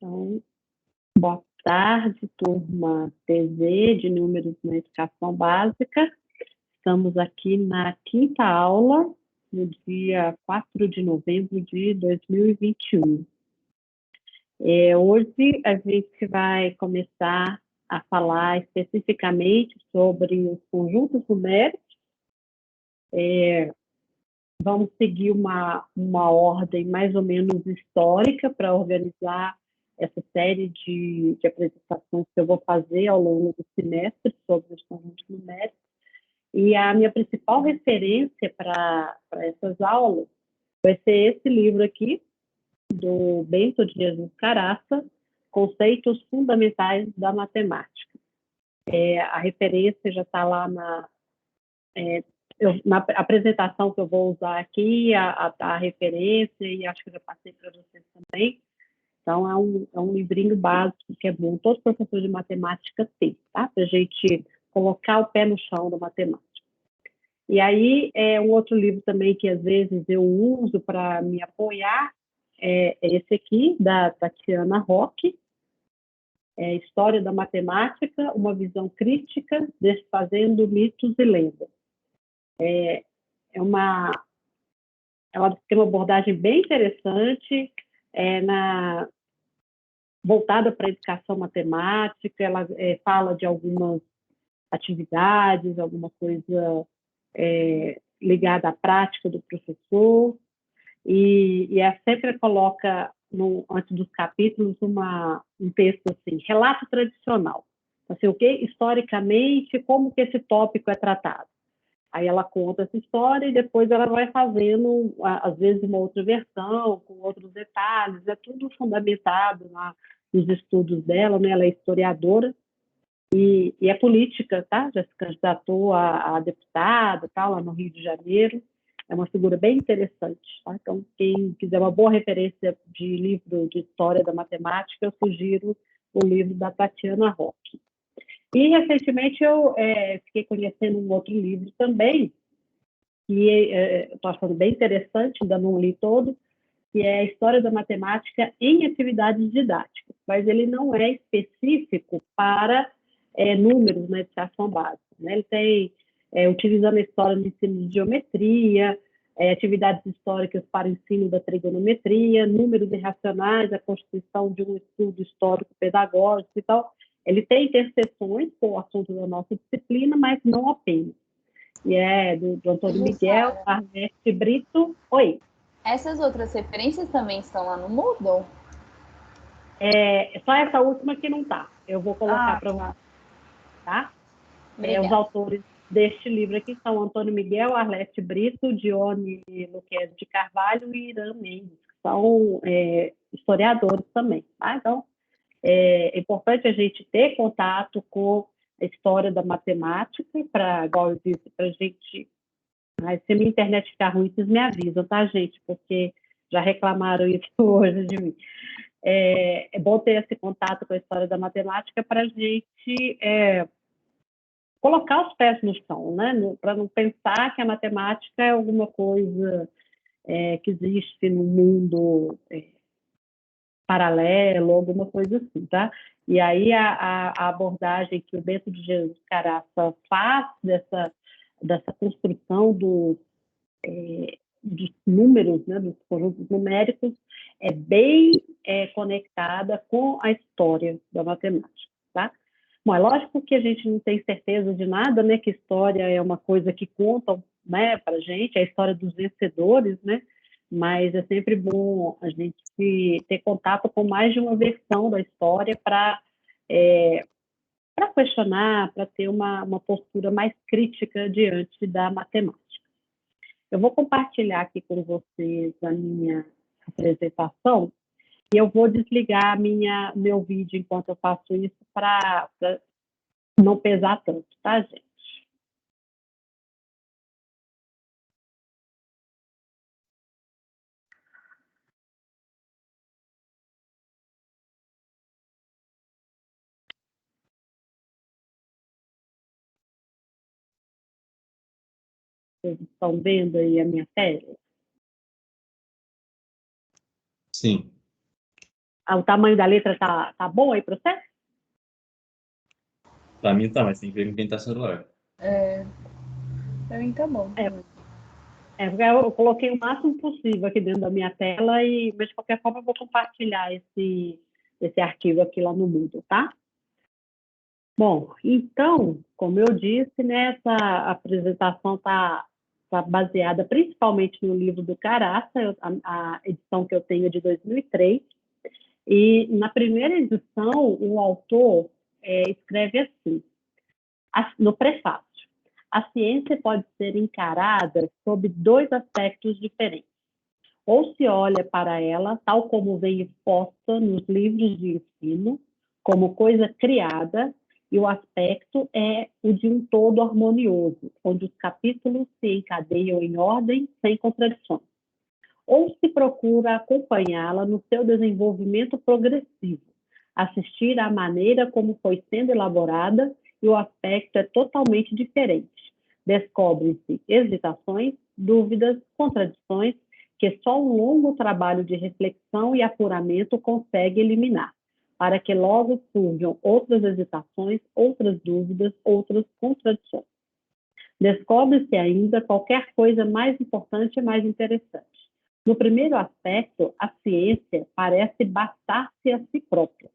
Então, boa tarde, turma TZ de Números na Educação Básica. Estamos aqui na quinta aula, no dia 4 de novembro de 2021. Hoje a gente vai começar a falar especificamente sobre os conjuntos numéricos. Vamos seguir uma ordem mais ou menos histórica para organizar essa série de apresentações que eu vou fazer ao longo do semestre sobre os conjuntos numéricos. E a minha principal referência para essas aulas vai ser esse livro aqui, do Bento de Jesus Caraça, Conceitos Fundamentais da Matemática. A referência já está lá na apresentação que eu vou usar aqui, a referência, e acho que eu já passei para vocês também. Então, é um livrinho básico que é bom todo professor de matemática ter, tá? Para a gente colocar o pé no chão da matemática. E aí, um outro livro também que às vezes eu uso para me apoiar é esse aqui, da Tatiana Roque, História da Matemática, uma visão crítica, desfazendo mitos e lendas. Ela tem uma abordagem bem interessante, voltada para a educação matemática. Ela fala de algumas atividades, alguma coisa ligada à prática do professor, e ela sempre coloca, antes dos capítulos, um texto assim, relato tradicional. Assim, o que, historicamente, como que esse tópico é tratado. Aí ela conta essa história e depois ela vai fazendo, às vezes, uma outra versão, com outros detalhes. É tudo fundamentado nos estudos dela, né? Ela é historiadora e é política, tá? Já se candidatou a deputada, tá? Lá no Rio de Janeiro. É uma figura bem interessante, tá? Então, quem quiser uma boa referência de livro de história da matemática, eu sugiro o livro da Tatiana Roque. E, recentemente, eu fiquei conhecendo um outro livro também, que estou achando bem interessante, ainda não li todo, que é a História da Matemática em Atividades Didáticas, mas ele não é específico para números na educação básica, né? Ele tem, utilizando a história no ensino de geometria, atividades históricas para o ensino da trigonometria, números irracionais, a constituição de um estudo histórico-pedagógico e tal. Ele tem interseções com o assunto da nossa disciplina, mas não apenas. E é do Antônio Miguel, Arlete Brito. Oi. Essas outras referências também estão lá no Moodle? Só essa última que não está. Eu vou colocar para você. Tá? Os autores deste livro aqui são Antônio Miguel, Arlete Brito, Dione Luquez de Carvalho e Irã Mendes, que são historiadores também. Tá? Então, é importante a gente ter contato com a história da matemática, igual eu disse, para a gente... se minha internet ficar ruim, vocês me avisam, tá, gente? Porque já reclamaram isso hoje de mim. É bom ter esse contato com a história da matemática para a gente colocar os pés no chão, né? Para não pensar que a matemática é alguma coisa que existe no mundo paralelo, alguma coisa assim, tá? E aí a abordagem que o Bento de Jesus Caraça faz dessa construção dos números, né, dos conjuntos numéricos, é bem conectada com a história da matemática, tá? Bom, é lógico que a gente não tem certeza de nada, né, que história é uma coisa que contam, né, para a gente, a história dos vencedores, né, mas é sempre bom a gente ter contato com mais de uma versão da história para questionar, para ter uma postura mais crítica diante da matemática. Eu vou compartilhar aqui com vocês a minha apresentação e eu vou desligar meu vídeo enquanto eu faço isso para não pesar tanto, tá, gente? Vocês estão vendo aí a minha tela? Sim. O tamanho da letra tá bom aí para você? Pra mim tá, mas tem que ver com quem tá celular. Pra mim tá bom. Porque eu coloquei o máximo possível aqui dentro da minha tela, mas de qualquer forma eu vou compartilhar esse arquivo aqui lá no Moodle, tá? Bom, então, como eu disse, né, essa apresentação está baseada principalmente no livro do Caraça, a edição que eu tenho é de 2003, e na primeira edição o autor escreve assim, no prefácio: a ciência pode ser encarada sob dois aspectos diferentes. Ou se olha para ela, tal como vem exposta nos livros de ensino, como coisa criada, e o aspecto é o de um todo harmonioso, onde os capítulos se encadeiam em ordem, sem contradições. Ou se procura acompanhá-la no seu desenvolvimento progressivo, assistir à maneira como foi sendo elaborada, e o aspecto é totalmente diferente. Descobrem-se hesitações, dúvidas, contradições, que só um longo trabalho de reflexão e apuramento consegue eliminar, para que logo surjam outras hesitações, outras dúvidas, outras contradições. Descobre-se ainda qualquer coisa mais importante e mais interessante. No primeiro aspecto, a ciência parece bastar-se a si própria.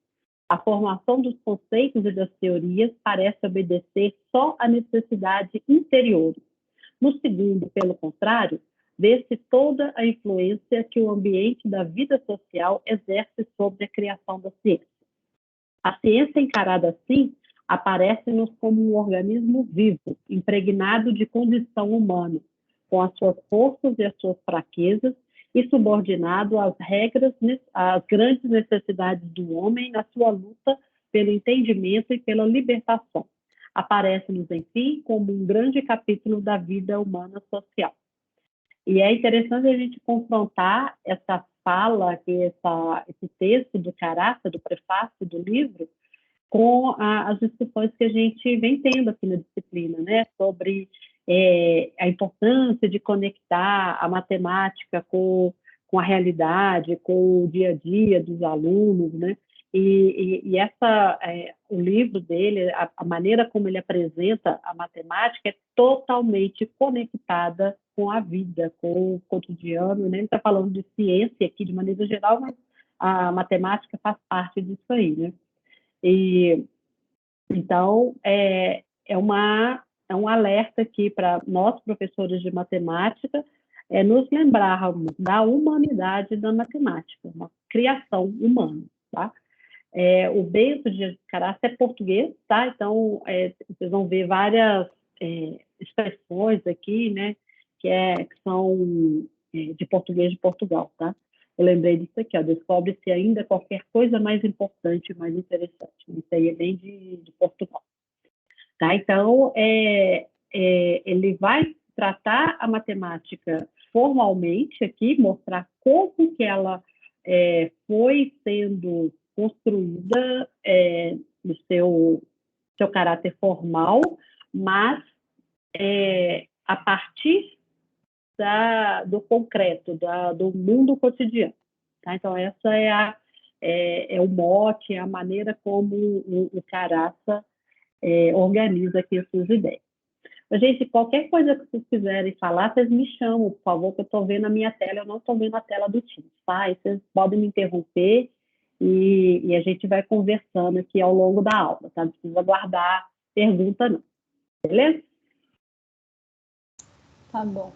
A formação dos conceitos e das teorias parece obedecer só à necessidade interior. No segundo, pelo contrário, vê-se toda a influência que o ambiente da vida social exerce sobre a criação da ciência. A ciência encarada assim aparece-nos como um organismo vivo, impregnado de condição humana, com as suas forças e as suas fraquezas, e subordinado às regras, às grandes necessidades do homem na sua luta pelo entendimento e pela libertação. Aparece-nos, enfim, como um grande capítulo da vida humana social. E é interessante a gente confrontar essa fala, esse texto do Caraça, do prefácio do livro, com as discussões que a gente vem tendo aqui na disciplina, né, sobre a importância de conectar a matemática com a realidade, com o dia a dia dos alunos, né, o livro dele, a maneira como ele apresenta a matemática é totalmente conectada com a vida, com o cotidiano, né? Ele está falando de ciência aqui de maneira geral, mas a matemática faz parte disso aí, né? E então é um alerta aqui para nós professores de matemática, nos lembrarmos da humanidade da matemática, uma criação humana, tá? O Bento de Caraça é português, tá? Então, vocês vão ver várias expressões aqui, né? Que são de português de Portugal, tá? Eu lembrei disso aqui, ó. Descobre-se ainda qualquer coisa mais importante, mais interessante. Isso aí é bem de Portugal, tá? Então, ele vai tratar a matemática formalmente aqui, mostrar como que ela foi sendo construída no seu caráter formal, mas a partir do concreto, do mundo cotidiano. Tá? Então, essa é o mote, a maneira como o Caraça organiza aqui as suas ideias. Gente, qualquer coisa que vocês quiserem falar, vocês me chamam, por favor, que eu estou vendo a minha tela, eu não estou vendo a tela do Teams, tá? E vocês podem me interromper e a gente vai conversando aqui ao longo da aula, tá? Não precisa guardar pergunta, não. Beleza? Tá bom.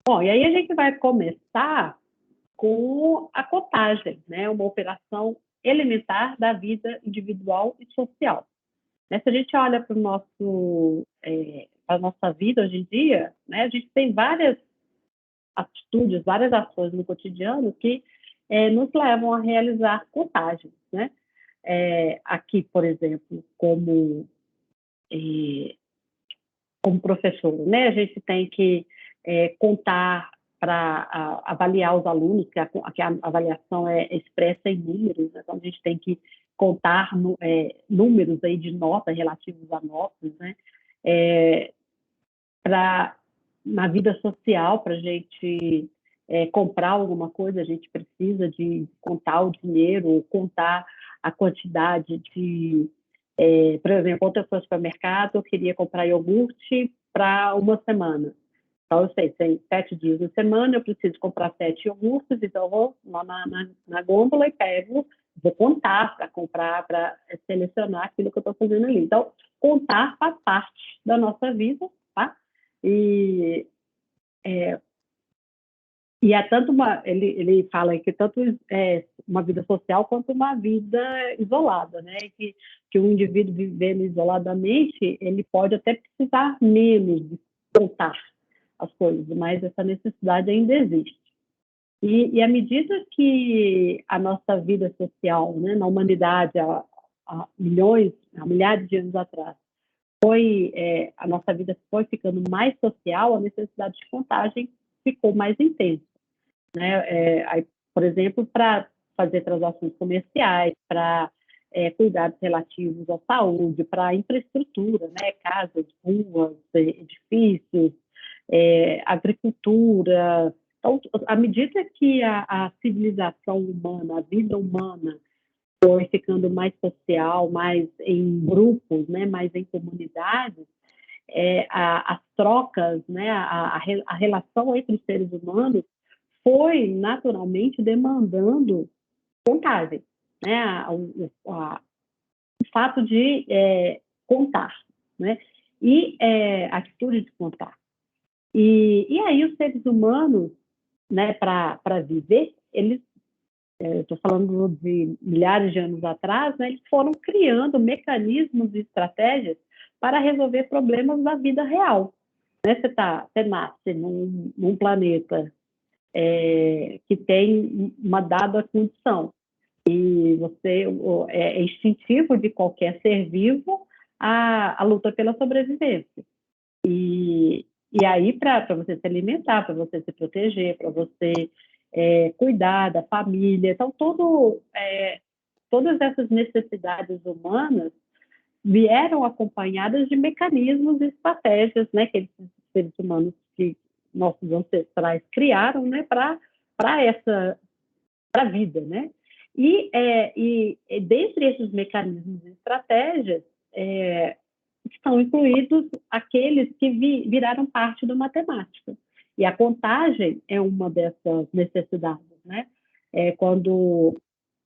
Bom, e aí a gente vai começar com a cotagem, né? Uma operação elementar da vida individual e social. Se a gente olha para a nossa vida hoje em dia, né, a gente tem várias atitudes, várias ações no cotidiano que nos levam a realizar contagens, né? Aqui, por exemplo, como professor, né, a gente tem que contar para avaliar os alunos, que a avaliação é expressa em números, né? Então a gente tem que contar números aí de nota relativos a notas, né? Na vida social, para a gente comprar alguma coisa, a gente precisa de contar o dinheiro, ou contar a quantidade de... por exemplo, ontem eu fui ao supermercado, eu queria comprar iogurte para uma semana. Então, eu sei, tem 7 dias na semana, eu preciso comprar 7 iogurtes, então eu vou lá na gôndola e pego, vou contar para comprar, para selecionar aquilo que eu estou fazendo ali. Então, contar faz parte da nossa vida, tá? E é tanto ele fala que tanto uma vida social quanto uma vida isolada, né? Que o indivíduo vivendo isoladamente, ele pode até precisar menos de contar as coisas, mas essa necessidade ainda existe. E à medida que a nossa vida social, né, na humanidade, há milhares de anos atrás, a nossa vida foi ficando mais social, a necessidade de contagem ficou mais intensa, né? Aí, por exemplo, para fazer transações comerciais, para cuidados relativos à saúde, para a infraestrutura, né? Casas, ruas, edifícios, agricultura. Então, à medida que a civilização humana, a vida humana, foi ficando mais social, mais em grupos, né, mais em comunidades, as trocas, né, a relação entre os seres humanos foi naturalmente demandando contagem, né, o fato de contar, né, e a atitude de contar. E aí os seres humanos, né, para viver, eles, estou falando de milhares de anos atrás, né, eles foram criando mecanismos e estratégias para resolver problemas da vida real. Né? Você nasce num planeta que tem uma dada condição, e é instintivo de qualquer ser vivo a luta pela sobrevivência. E aí, para você se alimentar, para você se proteger, para você cuidar da família. Então, todas essas necessidades humanas vieram acompanhadas de mecanismos e estratégias, né, que esses seres humanos, que nossos ancestrais criaram, né, para a vida, né? E dentre esses mecanismos e estratégias, estão incluídos aqueles que viraram parte da matemática. E a contagem é uma dessas necessidades, né? Quando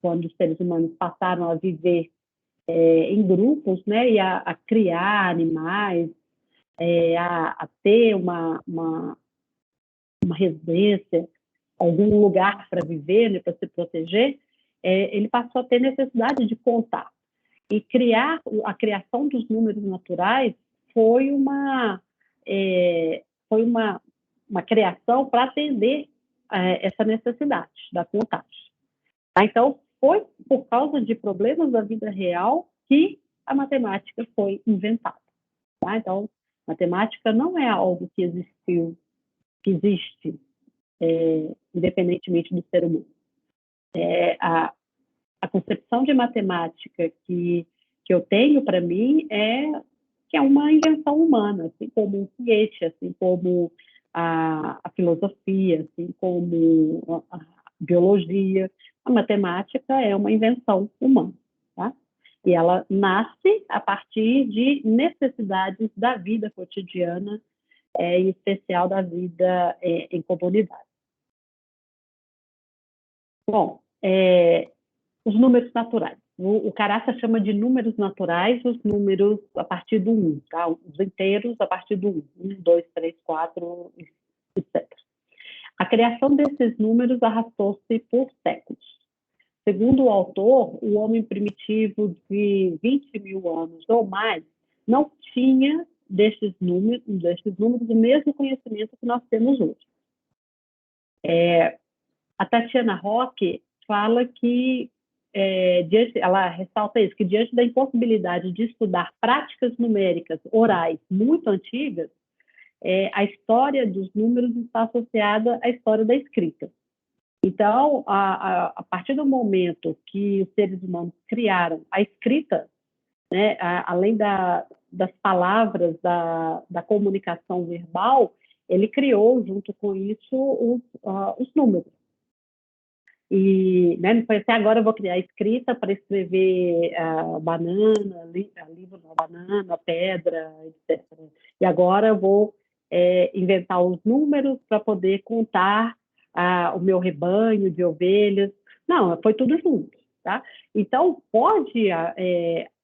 os seres humanos passaram a viver em grupos, né? E a criar animais, a ter uma residência, algum lugar para viver, né? Para se proteger, ele passou a ter necessidade de contar. E a criação dos números naturais foi uma criação para atender essa necessidade da contagem. Tá? Então, foi por causa de problemas da vida real que a matemática foi inventada. Tá? Então, matemática não é algo que existe independentemente do ser humano. A concepção de matemática que eu tenho para mim que é uma invenção humana, assim como um foguete, assim como a filosofia, assim como a biologia. A matemática é uma invenção humana, tá? E ela nasce a partir de necessidades da vida cotidiana, em especial da vida em comunidade. Bom, os números naturais. O Caraça chama de números naturais os números a partir do 1, tá? Os inteiros a partir do 1. 1, 2, 3, 4, etc. A criação desses números arrastou-se por séculos. Segundo o autor, o homem primitivo de 20 mil anos ou mais não tinha destes números o mesmo conhecimento que nós temos hoje. A Tatiana Roque fala que ela ressalta isso, que diante da impossibilidade de estudar práticas numéricas orais muito antigas, a história dos números está associada à história da escrita. Então, a partir do momento que os seres humanos criaram a escrita, né, além das palavras, da comunicação verbal, ele criou, junto com isso, os números. E, né, não foi assim, agora eu vou criar escrita para escrever banana, livro da banana, pedra, etc. E agora eu vou inventar os números para poder contar o meu rebanho de ovelhas. Não, foi tudo junto, tá? Então,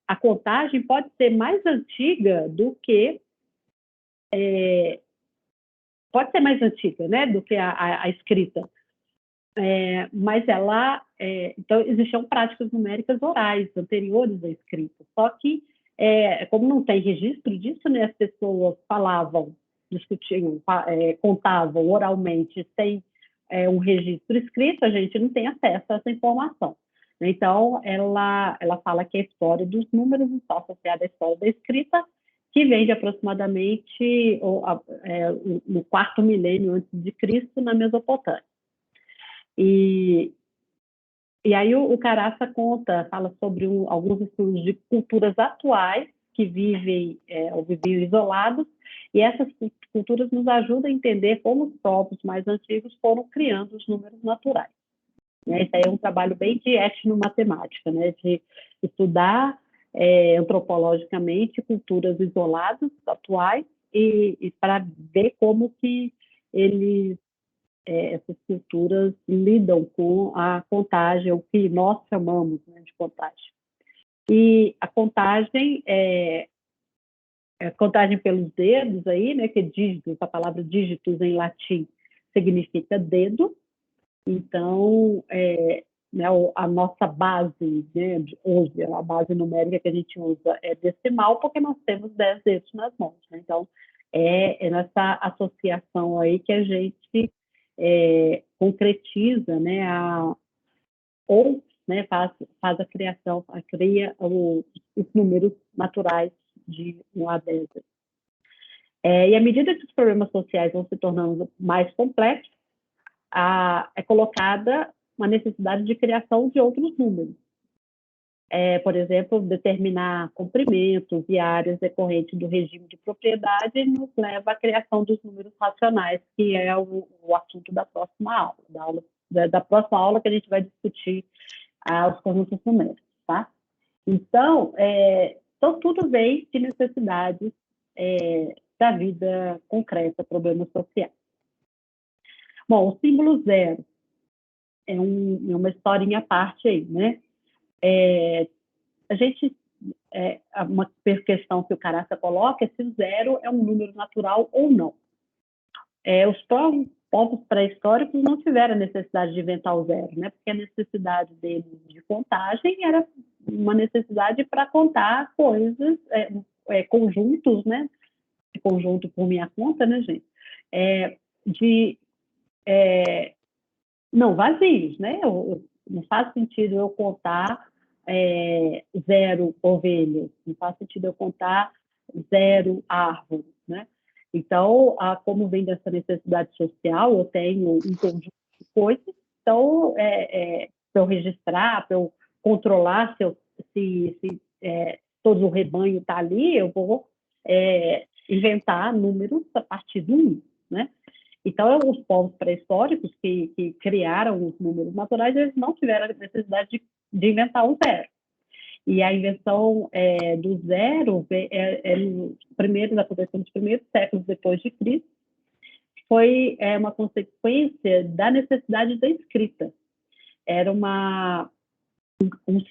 a contagem pode ser mais antiga do que pode ser mais antiga, né, do que a escrita. Mas então existiam práticas numéricas orais anteriores à escrita. Só que, como não tem registro disso, né, as pessoas falavam, discutiam, contavam oralmente sem um registro escrito, a gente não tem acesso a essa informação. Então, ela fala que a história dos números está associada à história da escrita, que vem de aproximadamente no 4º milênio antes de Cristo, na Mesopotâmia. E aí o Caraça fala sobre alguns estudos de culturas atuais que vivem ou viviam isolados, e essas culturas nos ajudam a entender como os povos mais antigos foram criando os números naturais. Né? Isso aí é um trabalho bem de etnomatemática, né? De estudar antropologicamente culturas isoladas atuais e para ver como que essas culturas lidam com a contagem, o que nós chamamos, né, de contagem. E a contagem contagem pelos dedos aí, né, que é dígitos, a palavra dígitos em latim significa dedo. Então, né, a nossa base, né, hoje, a base numérica que a gente usa é decimal, porque nós temos 10 dedos nas mãos. Né? Então, é nessa associação aí que a gente concretiza, né, ou né, faz a criação, cria os números naturais de 1 a 10. E à medida que os problemas sociais vão se tornando mais complexos, é colocada uma necessidade de criação de outros números. Por exemplo, determinar comprimentos e áreas decorrentes do regime de propriedade nos leva à criação dos números racionais, que é o assunto da próxima aula, da próxima aula que a gente vai discutir os conjuntos numéricos, tá? Então, tudo vem de necessidades da vida concreta, problemas sociais. Bom, o símbolo 0 é uma historinha à parte aí, né? Uma questão que o Caraça coloca é se o 0 é um número natural ou não. Os povos pré-históricos não tiveram a necessidade de inventar o 0, né? Porque a necessidade deles de contagem era uma necessidade para contar coisas, conjuntos, né? Conjunto por minha conta, né, gente? Não vazios, né? Não faz sentido eu contar 0 ovelhas, não faz sentido eu contar 0 árvores, né? Então, como vem dessa necessidade social, eu tenho um conjunto de coisas, então, para eu registrar, para eu controlar se todo o rebanho está ali, eu vou inventar números a partir do 1, né? Então, os povos pré-históricos que criaram os números naturais, eles não tiveram a necessidade de inventar o 0. E a invenção do 0 aconteceu nos primeiros séculos depois de Cristo, foi uma consequência da necessidade da escrita. Era um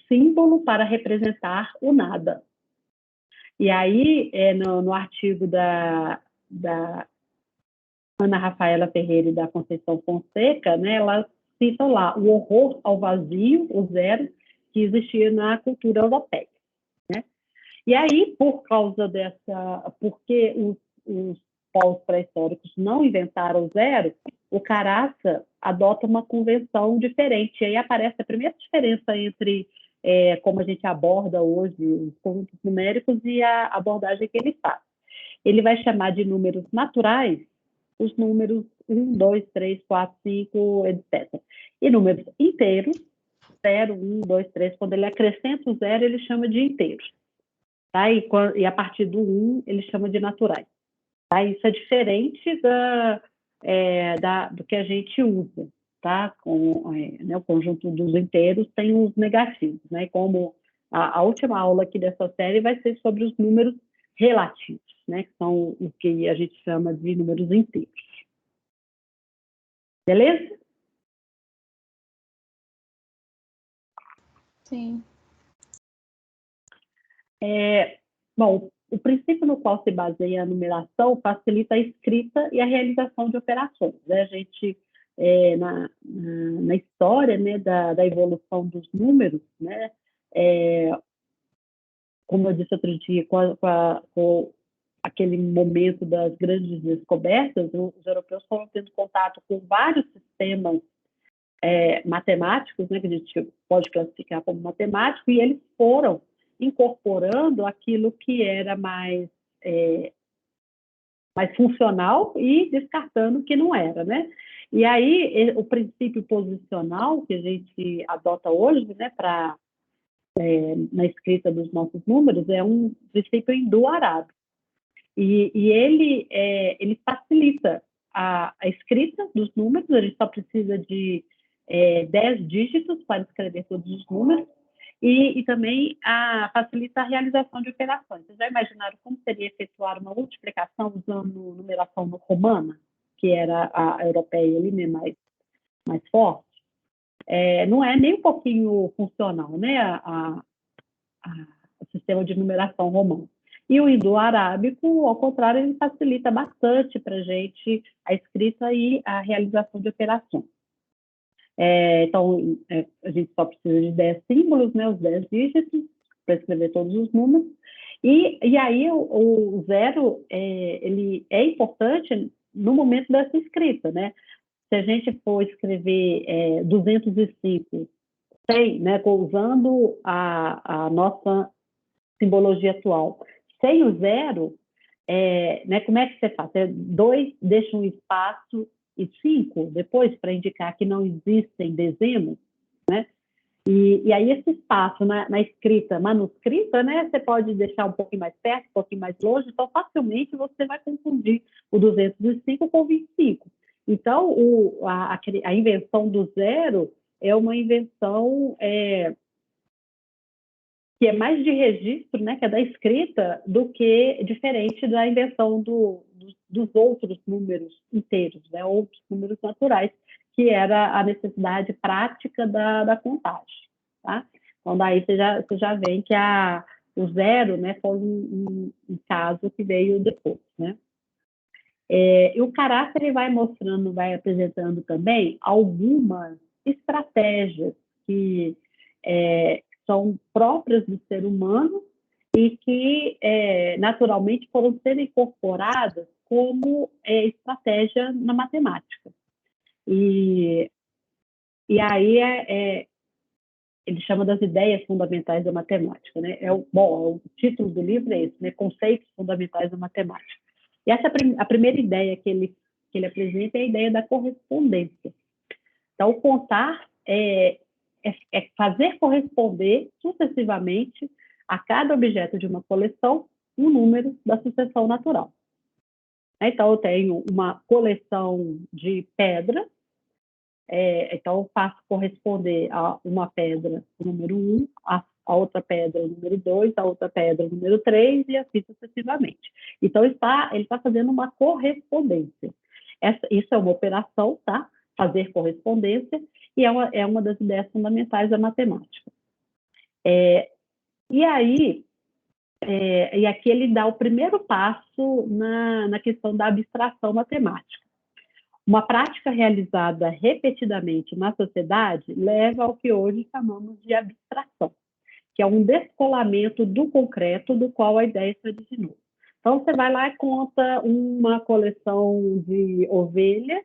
símbolo para representar o nada. E aí, no artigo da Ana Rafaela Ferreira e da Conceição Fonseca, né, elas citam lá o horror ao vazio, o 0, que existia na cultura europeia. Né? E aí, porque os povos pré-históricos não inventaram o 0, o Caraça adota uma convenção diferente. E aí aparece a primeira diferença entre como a gente aborda hoje os conjuntos numéricos e a abordagem que ele faz. Ele vai chamar de números naturais os números 1, 2, 3, 4, 5, etc. E números inteiros, 0, 1, 2, 3, quando ele acrescenta o 0, ele chama de inteiros. Tá? E a partir do 1, ele chama de naturais. Tá? Isso é diferente do que a gente usa. Tá? Né, o conjunto dos inteiros tem os negativos. Né? Como a última aula aqui dessa série vai ser sobre os números relativos, né? Que são o que a gente chama de números inteiros. Beleza? Sim. Bom, o princípio no qual se baseia a numeração facilita a escrita e a realização de operações. Né? A gente, na história, né, da evolução dos números, né, como eu disse outro dia, com aquele momento das grandes descobertas, os europeus foram tendo contato com vários sistemas matemáticos, né, que a gente pode classificar como matemático, e eles foram incorporando aquilo que era mais funcional e descartando o que não era, né? E aí, o princípio posicional que a gente adota hoje, né, na escrita dos nossos números, é um princípio indo-arábico. E ele facilita a escrita dos números, a gente só precisa de 10 dígitos para escrever todos os números, e também facilita a realização de operações. Vocês já imaginaram como seria efetuar uma multiplicação usando numeração romana, que era a europeia ali, né, mais forte? Não é nem um pouquinho funcional, né, o sistema de numeração romano. E o indo-arábico, ao contrário, ele facilita bastante para a gente a escrita e a realização de operações. Então, a gente só precisa de 10 símbolos, né, os 10 dígitos, para escrever todos os números. E aí, o zero, ele é importante no momento dessa escrita, né? Se a gente for escrever 205, 100, né, usando a nossa simbologia atual, sem o zero, né, como é que você faz? 2 deixa um espaço e 5 depois para indicar que não existem dezenas, né? E aí esse espaço na escrita manuscrita, né, você pode deixar um pouquinho mais perto, um pouquinho mais longe, então facilmente você vai confundir o 205 com o 25. Então, a invenção do zero é uma invenção que é mais de registro, né, que é da escrita, do que diferente da invenção dos outros números inteiros, né, outros números naturais, que era a necessidade prática da contagem. Tá? Então, daí você já vê que o zero, né, foi um caso que veio depois. Né? E o caráter ele vai apresentando também algumas estratégias que são próprias do ser humano e que naturalmente foram sendo incorporadas como estratégia na matemática. E aí ele chama das ideias fundamentais da matemática, né? O título do livro é esse, né? Conceitos fundamentais da matemática. E essa a primeira ideia que ele apresenta é a ideia da correspondência. Então, contar é fazer corresponder sucessivamente a cada objeto de uma coleção um número da sucessão natural. Então, eu tenho uma coleção de pedras, então eu faço corresponder a uma pedra número 1, a outra pedra número 2, a outra pedra número 3 e assim sucessivamente. Então, ele está fazendo uma correspondência. Isso é uma operação, tá? Fazer correspondência, e é uma das ideias fundamentais da matemática. E aí, e aqui ele dá o primeiro passo na questão da abstração matemática. Uma prática realizada repetidamente na sociedade leva ao que hoje chamamos de abstração, que é um descolamento do concreto do qual a ideia se originou. Então, você vai lá e conta uma coleção de ovelhas,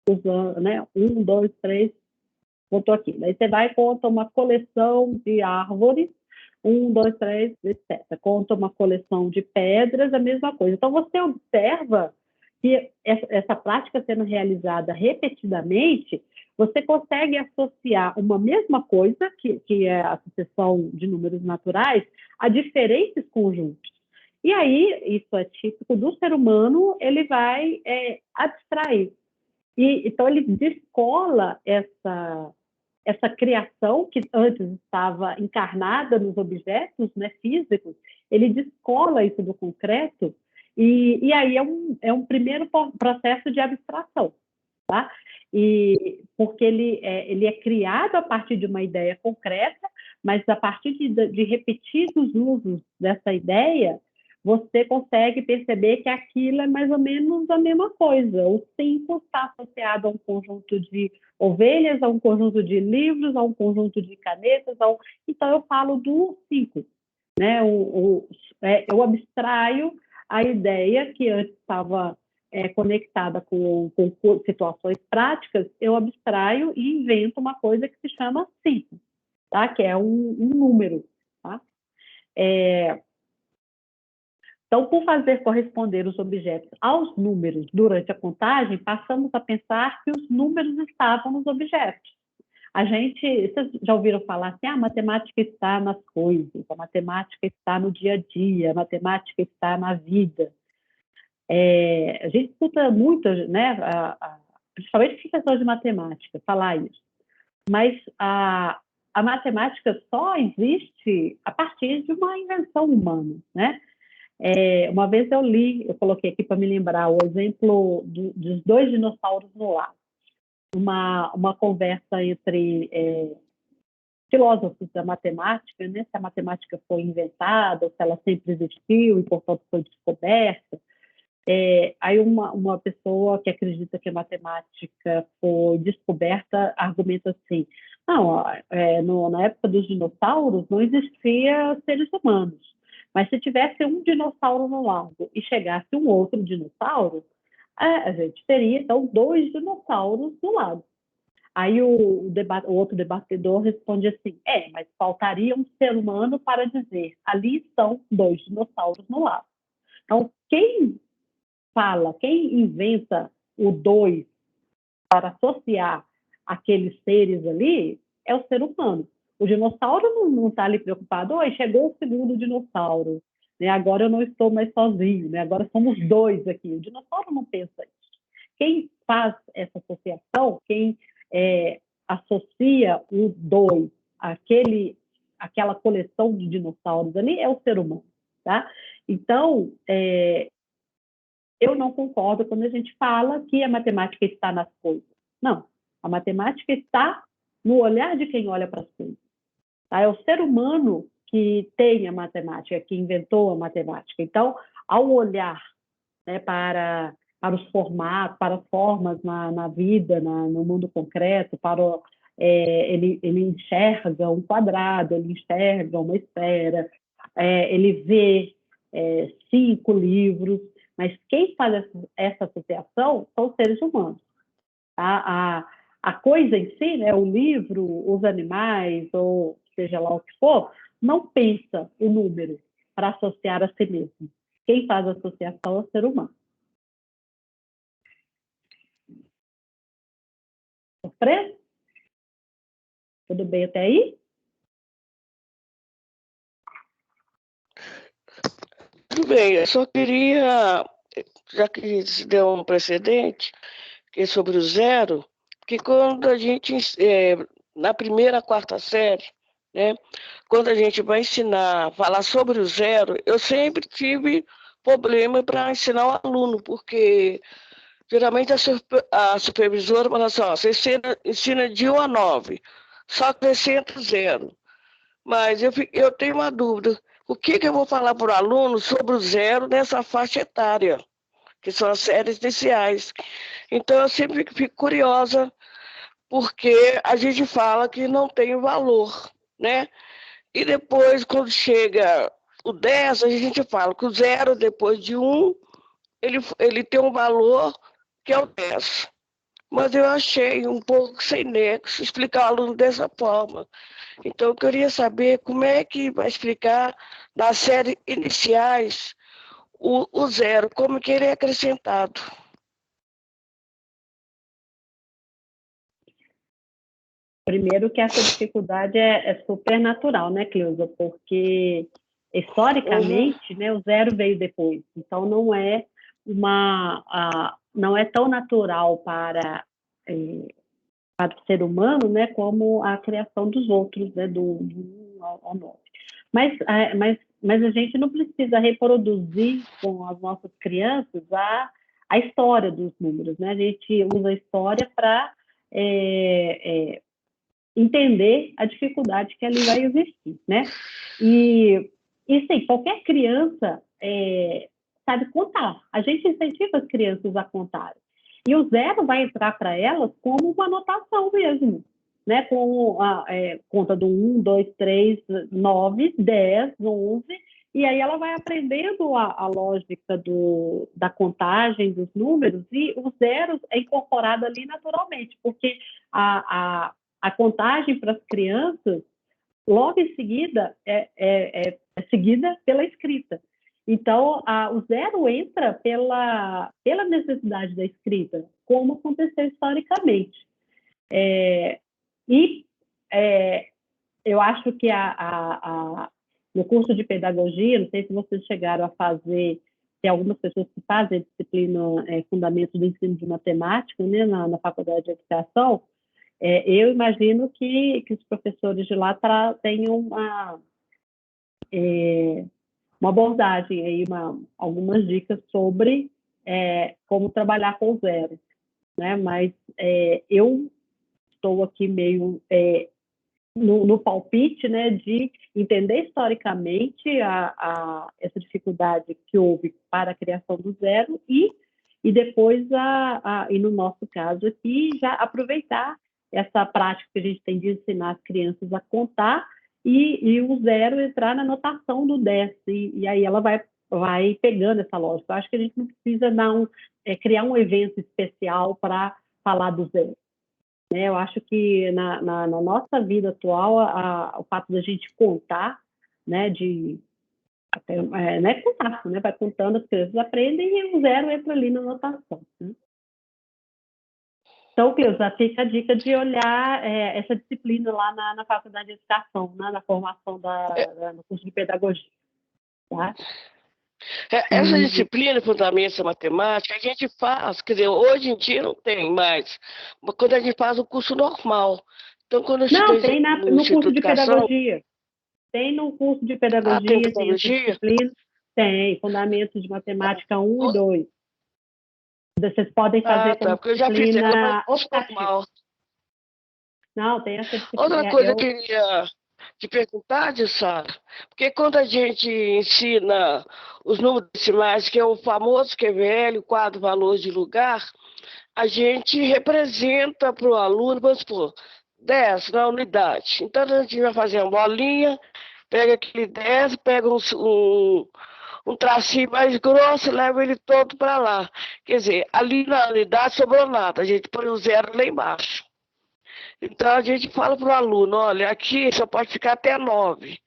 usando, né, 1, 2, 3, contou aqui. Daí você vai e conta uma coleção de árvores, 1, 2, 3, etc. Conta uma coleção de pedras, a mesma coisa. Então, você observa que essa prática sendo realizada repetidamente, você consegue associar uma mesma coisa, que é a sucessão de números naturais, a diferentes conjuntos. E aí, isso é típico do ser humano, ele vai abstrair. Então, ele descola essa criação que antes estava encarnada nos objetos, né, físicos, ele descola isso do concreto, e aí é um primeiro processo de abstração, tá? Porque ele é criado a partir de uma ideia concreta, mas a partir de repetidos usos dessa ideia, você consegue perceber que aquilo é mais ou menos a mesma coisa. O 5 está associado a um conjunto de ovelhas, a um conjunto de livros, a um conjunto de canetas. Então, eu falo do 5. Né? Eu abstraio a ideia que antes estava conectada com situações práticas, eu abstraio e invento uma coisa que se chama 5, tá? Que é um número. Tá? Então, por fazer corresponder os objetos aos números durante a contagem, passamos a pensar que os números estavam nos objetos. Vocês já ouviram falar assim, a matemática está nas coisas, a matemática está no dia a dia, a matemática está na vida. A gente escuta muito, né, principalmente professores de matemática, falar isso. Mas a matemática só existe a partir de uma invenção humana, né? Uma vez eu coloquei aqui para me lembrar o exemplo dos dois dinossauros no lago. Uma conversa entre filósofos da matemática, né? Se a matemática foi inventada, ou se ela sempre existiu e, portanto, foi descoberta. Aí uma pessoa que acredita que a matemática foi descoberta argumenta assim, não, na época dos dinossauros não existia seres humanos, mas se tivesse um dinossauro no lago e chegasse um outro dinossauro, a gente teria, então, dois dinossauros no lago. Aí o outro debatedor responde assim, mas faltaria um ser humano para dizer, ali estão dois dinossauros no lago. Então, quem inventa o 2 para associar aqueles seres ali é o ser humano. O dinossauro não está ali preocupado, chegou o segundo dinossauro, né? Agora eu não estou mais sozinho, né? Agora somos dois aqui. O dinossauro não pensa isso. Quem faz essa associação, quem associa o 2 àquela coleção de dinossauros ali é o ser humano, tá? Então, eu não concordo quando a gente fala que a matemática está nas coisas. Não, a matemática está no olhar de quem olha para as coisas. Tá? É o ser humano que tem a matemática, que inventou a matemática. Então, ao olhar, né, para os formatos, para as formas na vida, no mundo concreto, ele enxerga um quadrado, ele enxerga uma esfera, ele vê 5 livros, mas quem faz essa associação são os seres humanos. Tá? A coisa em si, né, o livro, os animais, ou seja lá o que for, não pensa o número para associar a si mesmo. Quem faz a associação é o ser humano. Surpresa? Tudo bem até aí? Tudo bem, eu só queria, já que se deu um precedente, que é sobre o zero, que quando a gente, na primeira, quarta série, né, quando a gente vai ensinar, falar sobre o zero, eu sempre tive problema para ensinar o aluno, porque geralmente a supervisora fala assim, você ensina de 1 a 9, só acrescenta zero. Mas eu tenho uma dúvida. O que eu vou falar para o aluno sobre o zero nessa faixa etária, que são as séries iniciais? Então, eu sempre fico curiosa, porque a gente fala que não tem valor, né? E depois, quando chega o 10, a gente fala que o zero, depois de 1, ele tem um valor que é o 10. Mas eu achei um pouco sem nexo explicar ao aluno dessa forma. Então, eu queria saber como é que vai explicar nas séries iniciais o zero, como que ele é acrescentado. Primeiro que essa dificuldade é super natural, né, Cleusa? Porque historicamente, né, o zero veio depois. Então, não é tão natural para o ser humano, né, como a criação dos outros, né, do 1 ao 9. Mas a gente não precisa reproduzir com as nossas crianças a história dos números, né? A gente usa a história para entender a dificuldade que ali vai existir, né? E sim, qualquer criança sabe contar. A gente incentiva as crianças a contarem. E o zero vai entrar para elas como uma anotação mesmo, né? Com a conta do 1, 2, 3, 9, 10, 11, e aí ela vai aprendendo a lógica da contagem dos números, e o zero é incorporado ali naturalmente, porque a contagem para as crianças, logo em seguida, é seguida pela escrita. Então, o zero entra pela necessidade da escrita, como aconteceu historicamente. Eu acho que no curso de pedagogia, não sei se vocês chegaram a fazer, tem algumas pessoas que fazem a disciplina Fundamentos do Ensino de Matemática, né, na Faculdade de Educação. Eu imagino que os professores de lá tenham uma abordagem, aí, algumas dicas sobre como trabalhar com zero, né? Mas eu estou aqui meio no palpite, né, de entender historicamente essa dificuldade que houve para a criação do zero e depois, e no nosso caso aqui, já aproveitar essa prática que a gente tem de ensinar as crianças a contar e o zero entrar na notação do 10, e aí ela vai pegando essa lógica. Eu acho que a gente não precisa criar um evento especial para falar do zero. Eu acho que na nossa vida atual, o fato da gente contar, né, não é contar, né, vai contando, as crianças aprendem e o zero entra ali na notação. Né? Então, Cleusa, fica a dica de olhar essa disciplina lá na Faculdade de Educação, né, na formação no curso de Pedagogia. Tá? Essa disciplina, Fundamentos da Matemática, a gente faz, quer dizer, hoje em dia não tem mais, mas quando a gente faz o curso normal. Então, quando eu estudei no curso de Pedagogia. Tem no curso de Pedagogia, tem essa Pedagogia? disciplina. Tem, Fundamentos de Matemática 1 e 2. Vocês podem fazer como porque eu já fiz disciplina ela, mas normal. Não, tem essa disciplina. Outra coisa que eu queria te perguntar, Sara, porque quando a gente ensina os números decimais, que é o famoso QVL, quadro valor de lugar, a gente representa para o aluno, vamos supor, 10 na unidade. Então a gente vai fazer uma bolinha, pega aquele 10, pega um tracinho mais grosso e leva ele todo para lá. Quer dizer, ali na unidade sobrou nada, a gente põe o zero lá embaixo. Então a gente fala para o aluno, olha, aqui só pode ficar até 9.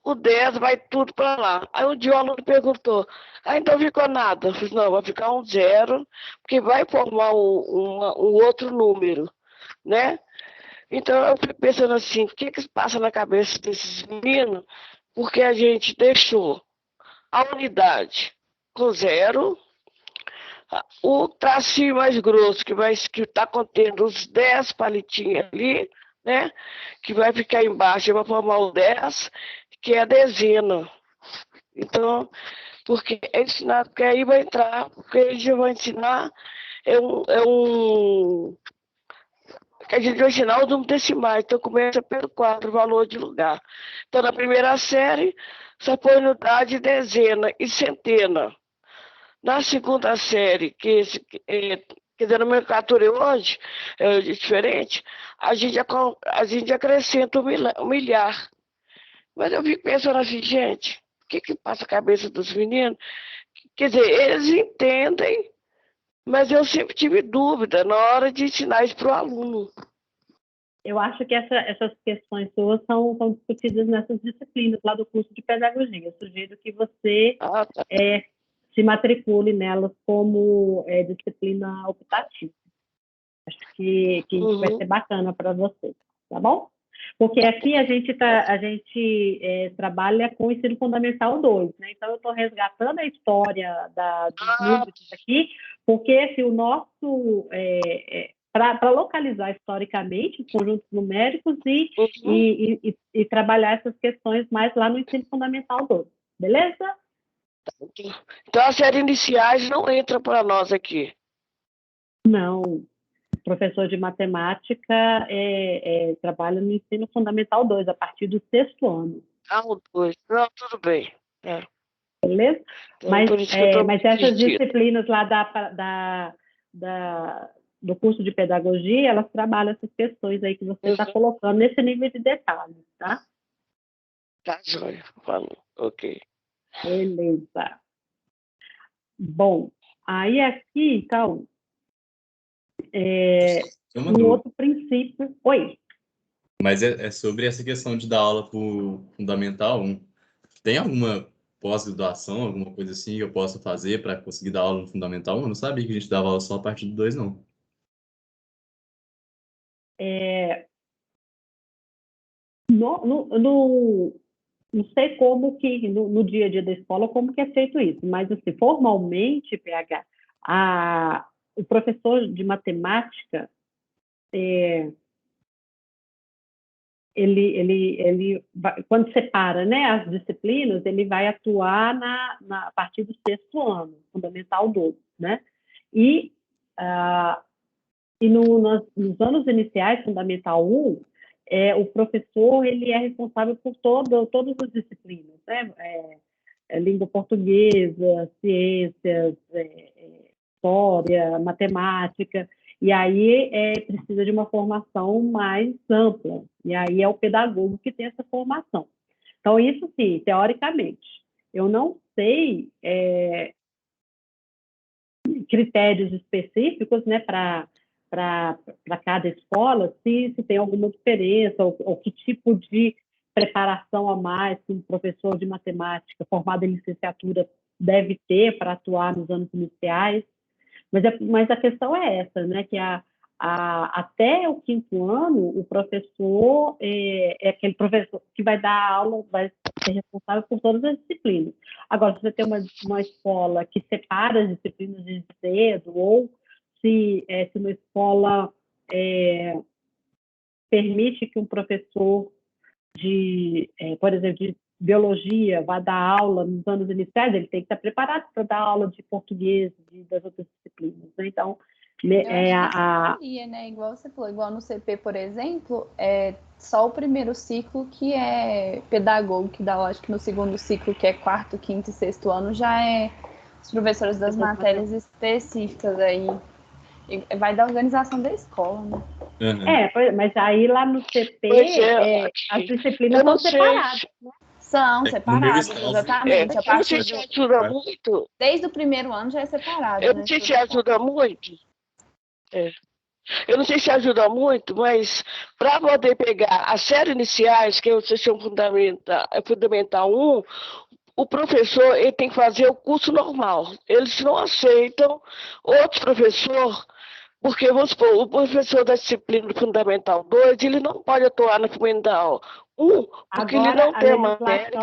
O 10 vai tudo para lá. Aí um dia o aluno perguntou, então ficou nada. Eu falei, não, vai ficar um 0, porque vai formar um outro número, né? Então eu fico pensando assim, o que se passa na cabeça desses meninos? Porque a gente deixou a unidade com 0, o tracinho mais grosso, que está contendo os 10 palitinhos ali, né? Que vai ficar embaixo e vai formar o 10, que é a dezena. Então, porque é ensinar, porque aí vai entrar, porque a gente vai ensinar, que a gente vai ensinar os números decimais, então começa pelo quadro, valor de lugar. Então, na primeira série, só põe unidade, dezena e centena. Na segunda série, quer dizer, a nomenclatura hoje é diferente, a gente acrescenta um milhar. Mas eu fico pensando assim, gente, o que passa a cabeça dos meninos? Quer dizer, eles entendem, mas eu sempre tive dúvida na hora de ensinar isso para o aluno. Eu acho que essas questões suas são discutidas nessas disciplinas lá do curso de Pedagogia. Eu sugiro que você se matricule nelas como disciplina optativa. Acho que isso vai ser bacana para você, tá bom? Porque aqui a gente trabalha com o ensino fundamental 2, né? Então, eu estou resgatando a história dos números aqui, porque se o nosso... para localizar historicamente os conjuntos numéricos e trabalhar essas questões mais lá no ensino fundamental 2, beleza? Então, as séries iniciais não entram para nós aqui. Não. Professor de matemática trabalha no ensino fundamental 2, a partir do 6º ano. O 2. Não, tudo bem. Beleza? Então, Mas, por isso que eu tô mas essas pedindo. disciplinas lá do curso de pedagogia, elas trabalham essas questões aí que você está colocando nesse nível de detalhes, tá? Tá, joia. Falou. Ok. Beleza. Bom, aí aqui, então, um outro princípio... Oi. Mas é sobre essa questão de dar aula para o Fundamental 1. Tem alguma pós-graduação, alguma coisa assim que eu possa fazer para conseguir dar aula no Fundamental 1? Eu não sabia que a gente dava aula só a partir do 2, não. Não sei como que, no dia a dia da escola, como que é feito isso, mas, assim, formalmente, PH, o professor de matemática, ele quando separa, né, as disciplinas, ele vai atuar a partir do 6º ano, Fundamental 2, né? E nos anos iniciais, Fundamental 1, o professor ele é responsável por todas as disciplinas, né? Língua portuguesa, ciências, história, matemática, e aí precisa de uma formação mais ampla, e aí é o pedagogo que tem essa formação. Então, isso sim, teoricamente. Eu não sei critérios específicos, né, para cada escola, se tem alguma diferença, ou que tipo de preparação a mais que um professor de matemática formado em licenciatura deve ter para atuar nos anos iniciais. Mas a questão é essa, né, que até o 5º ano, o professor é aquele professor que vai dar aula, vai ser responsável por todas as disciplinas. Agora, se você tem uma escola que separa as disciplinas de cedo, ou se uma escola permite que um professor por exemplo, de biologia vá dar aula nos anos iniciais, ele tem que estar preparado para dar aula de português e das outras disciplinas, né? Então, varia, né? Igual você falou, igual no CP, por exemplo, é só o primeiro ciclo que é pedagogo, que dá aula, acho que no segundo ciclo, que é 4º, 5º e 6º ano, já é os professores das matérias específicas aí. Vai da organização da escola, né? Mas aí lá no CP, as disciplinas são separadas, né? São separadas, exatamente. Eu não sei se ajuda muito. Desde o primeiro ano já é separado. Eu não sei se ajuda muito. Eu não sei se ajuda muito, mas para poder pegar as séries iniciais, que é o sessão fundamental 1, o professor ele tem que fazer o curso normal. Eles não aceitam outro professor, porque, vamos supor, o professor da disciplina fundamental 2, ele não pode atuar na fundamental 1, porque agora, ele não tem a matéria.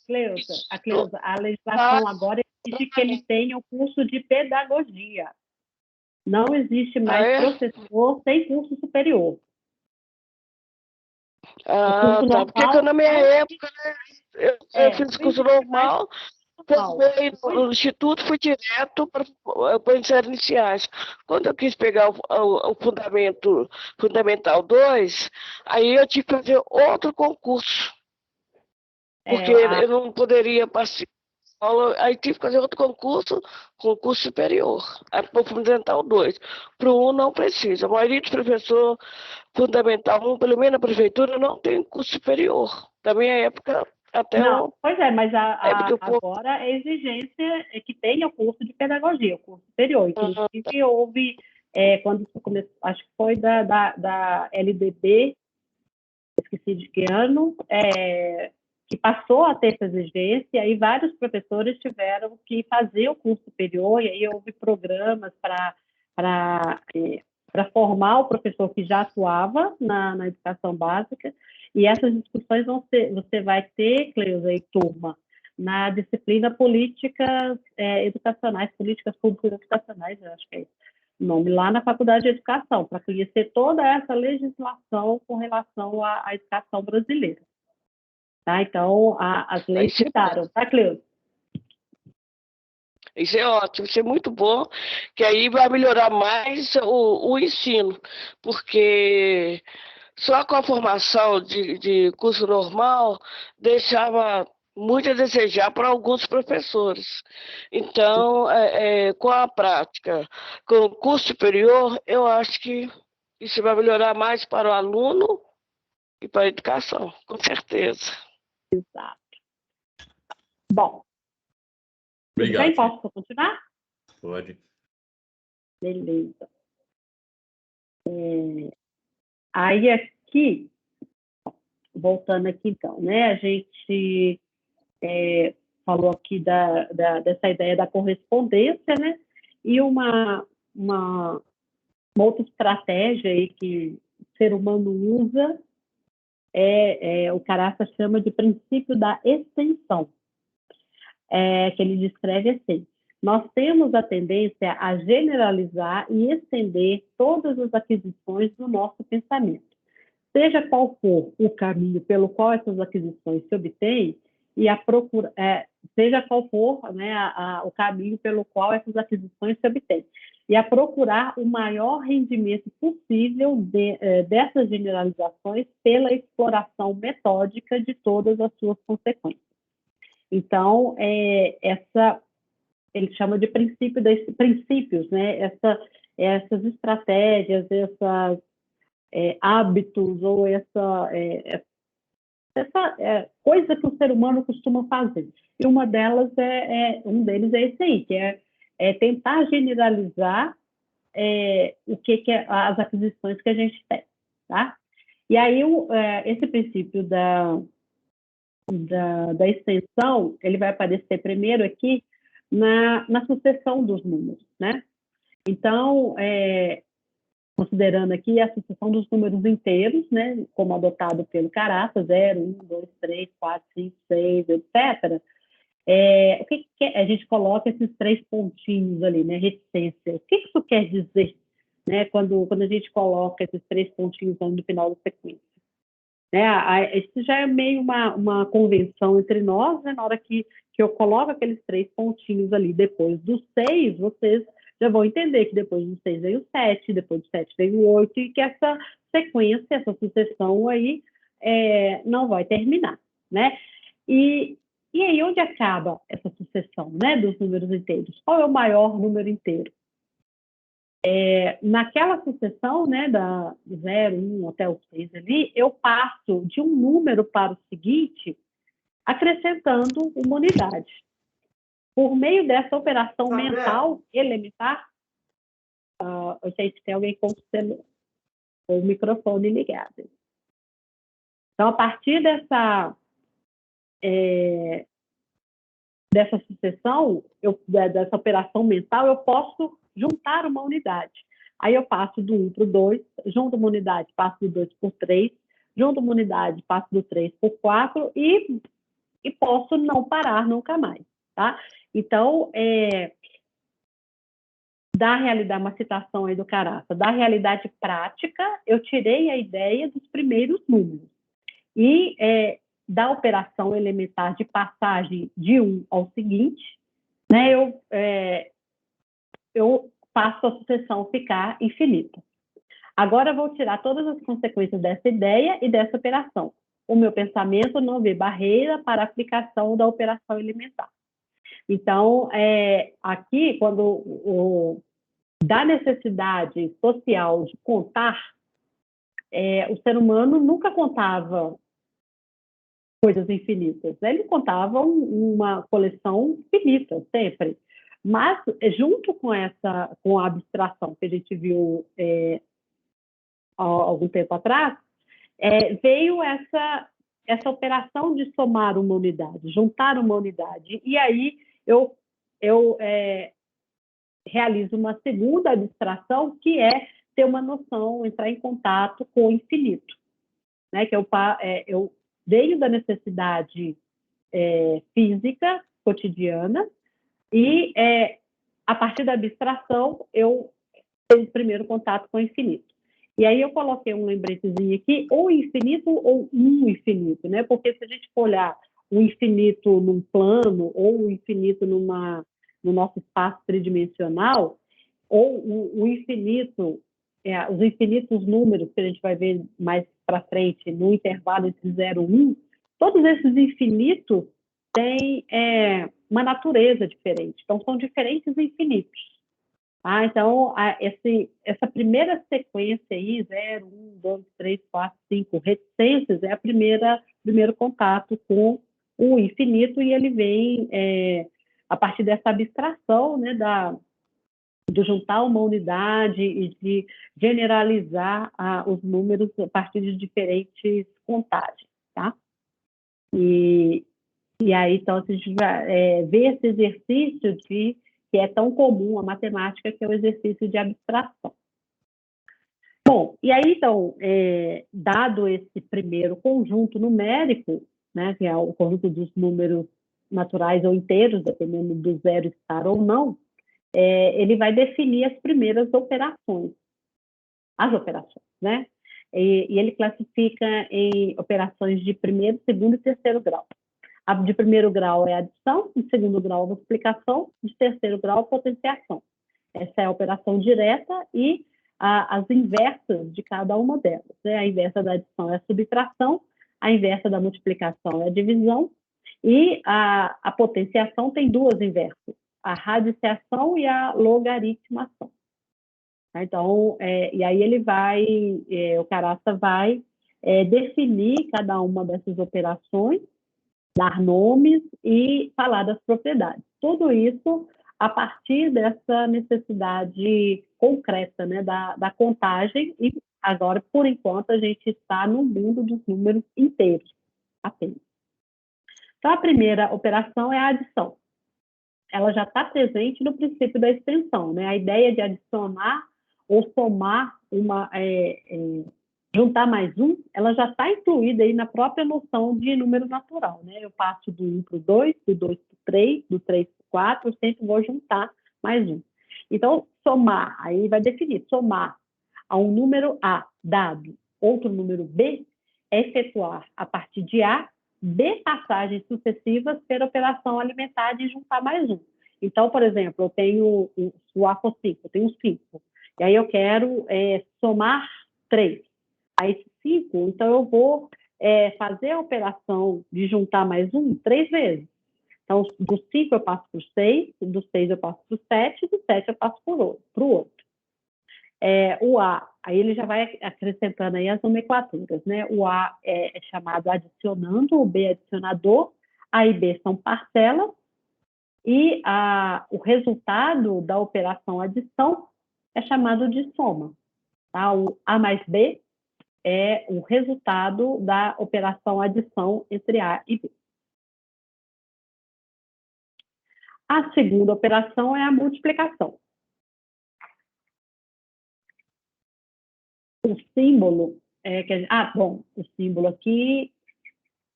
Cleusa, a legislação agora exige que ele tenha o curso de pedagogia. Não existe mais professor sem curso superior. Porque na minha época, né, eu fiz curso normal, formei no instituto, fui direto para as séries iniciais. Quando eu quis pegar o fundamental 2, aí eu tive que fazer outro concurso, porque eu não poderia passar. Aí tive que fazer outro concurso superior, para o Fundamental 2. Para o 1 não precisa. A maioria dos professores Fundamental 1, pelo menos na prefeitura, não tem curso superior. Da minha época, até não. Pois é, mas agora a exigência é que tenha o curso de pedagogia, o curso superior. Inclusive, houve, quando isso começou, acho que foi da LDB, esqueci de que ano, que passou a ter essa exigência, e aí vários professores tiveram que fazer o curso superior, e aí houve programas para formar o professor que já atuava na educação básica, E essas discussões você vai ter, Cleusa e turma, na disciplina políticas educacionais, políticas públicas educacionais, eu acho que é esse o nome, lá na Faculdade de Educação, para conhecer toda essa legislação com relação à educação brasileira. Tá? Então, as leis citaram, tá, Cleusa? Isso é ótimo, isso é muito bom, que aí vai melhorar mais o ensino, porque só com a formação de curso normal deixava muito a desejar para alguns professores. Então, com a prática, com o curso superior, eu acho que isso vai melhorar mais para o aluno e para a educação, com certeza. Exato. Bom, Obrigado. bem, posso continuar? Pode. Beleza. Aí aqui, voltando aqui então, né? A gente falou aqui dessa ideia da correspondência, né? E uma outra estratégia aí que o ser humano usa o Carafa chama de princípio da extensão, que ele descreve assim: nós temos a tendência a generalizar e estender todas as aquisições do nosso pensamento, seja qual for o caminho pelo qual essas aquisições se obtêm, e seja qual for, né, o caminho pelo qual essas aquisições se obtêm, e a procurar o maior rendimento possível dessas generalizações pela exploração metódica de todas as suas consequências. Então, ele chama de princípios, né? Essas estratégias, essas hábitos ou essa coisa que o ser humano costuma fazer. E um deles é esse aí, que é tentar generalizar o que as aquisições que a gente tem, tá? E aí esse princípio da extensão, ele vai aparecer primeiro aqui na sucessão dos números, né? Então, considerando aqui a sucessão dos números inteiros, né, como adotado pelo Carafa, 0, 1, 2, 3, 4, 5, 6, etc., o que a gente coloca esses 3 pontinhos ali, né, reticência? O que isso quer dizer, né, quando a gente coloca esses 3 pontinhos no final da sequência? Isso já é meio uma convenção entre nós, né, na hora que eu coloco aqueles 3 pontinhos ali depois dos 6, vocês já vão entender que depois do 6 vem o 7, depois do 7 vem o 8, e que essa sequência, essa sucessão aí não vai terminar, né? E aí, onde acaba essa sucessão, né, dos números inteiros? Qual é o maior número inteiro? Naquela sucessão, né, da 0, 1 até o 6 ali, eu passo de um número para o seguinte, acrescentando uma unidade. Por meio dessa operação mental elementar, gente, tem alguém com o microfone ligado. Então, a partir dessa sucessão, dessa operação mental, eu posso juntar uma unidade. Aí eu passo do 1 para o 2, junto uma unidade, passo do 2 por 3, junto uma unidade, passo do 3 por 4 e posso não parar nunca mais, tá? Então, da realidade, uma citação aí do Carafa, da realidade prática, eu tirei a ideia dos primeiros números. E da operação elementar de passagem de um ao seguinte, né, eu faço a sucessão ficar infinita. Agora eu vou tirar todas as consequências dessa ideia e dessa operação. O meu pensamento não vê barreira para a aplicação da operação elementar. Então, aqui, quando da necessidade social de contar, o ser humano nunca contava coisas infinitas, né? Ele contava uma coleção finita, sempre. Mas, junto com a abstração que a gente viu há algum tempo atrás, veio essa operação de somar uma unidade, juntar uma unidade. E aí eu realizo uma segunda abstração, que é ter uma noção, entrar em contato com o infinito. né? Que eu venho da necessidade física, cotidiana, e a partir da abstração eu tenho o primeiro contato com o infinito. E aí eu coloquei um lembretezinho aqui, ou infinito ou um infinito, né? Porque se a gente for olhar o infinito num plano, ou o infinito no nosso espaço tridimensional, ou o infinito, os infinitos números que a gente vai ver mais para frente, no intervalo entre 0 e 1, todos esses infinitos têm uma natureza diferente. Então, são diferentes infinitos. Então, essa primeira sequência aí, 0, 1, 2, 3, 4, 5, reticências, é primeiro contato com o infinito, e ele vem a partir dessa abstração, né, de juntar uma unidade e de generalizar os números a partir de diferentes contagens, tá? E aí, então, a gente vai ver esse exercício que é tão comum a matemática, que é o exercício de abstração. Bom, e aí, então, dado esse primeiro conjunto numérico, né, que é o conjunto dos números naturais ou inteiros, dependendo do zero estar ou não, ele vai definir as primeiras operações, né? E ele classifica em operações de primeiro, segundo e terceiro grau. A de primeiro grau é a adição, de segundo grau a multiplicação, de terceiro grau a potenciação. Essa é a operação direta e as inversas de cada uma delas, né? A inversa da adição é a subtração, a inversa da multiplicação é a divisão, e a potenciação tem duas inversas, a radiciação e a logaritmação. Então, e aí ele vai, o Caraça vai definir cada uma dessas operações, dar nomes e falar das propriedades. Tudo isso a partir dessa necessidade concreta, né, da contagem, e agora, por enquanto, a gente está no mundo dos números inteiros, apenas. Então, a primeira operação é a adição. Ela já está presente no princípio da extensão, né? A ideia de adicionar ou somar juntar mais um, ela já está incluída aí na própria noção de número natural, né? Eu passo do 1 para o 2, do 2 para o 3, do 3 para o 4, eu sempre vou juntar mais um. Então, somar, aí vai definir, somar a um número A dado outro número B, é efetuar a partir de A, B passagens sucessivas pela operação alimentar e juntar mais um. Então, por exemplo, eu tenho o A for 5, eu tenho 5, e aí eu quero somar 3. Aí 5, então eu vou fazer a operação de juntar mais um 3 vezes. Então, do 5 eu passo para o 6, do 6 eu passo para o 7, do 7 eu passo para o outro. O A, aí ele já vai acrescentando aí as nomenclaturas, né? O A é chamado adicionando, o B é adicionador, A e B são parcelas, e o resultado da operação adição é chamado de soma. Tá? O A mais B é o resultado da operação adição entre A e B. A segunda operação é a multiplicação. O símbolo, o símbolo aqui,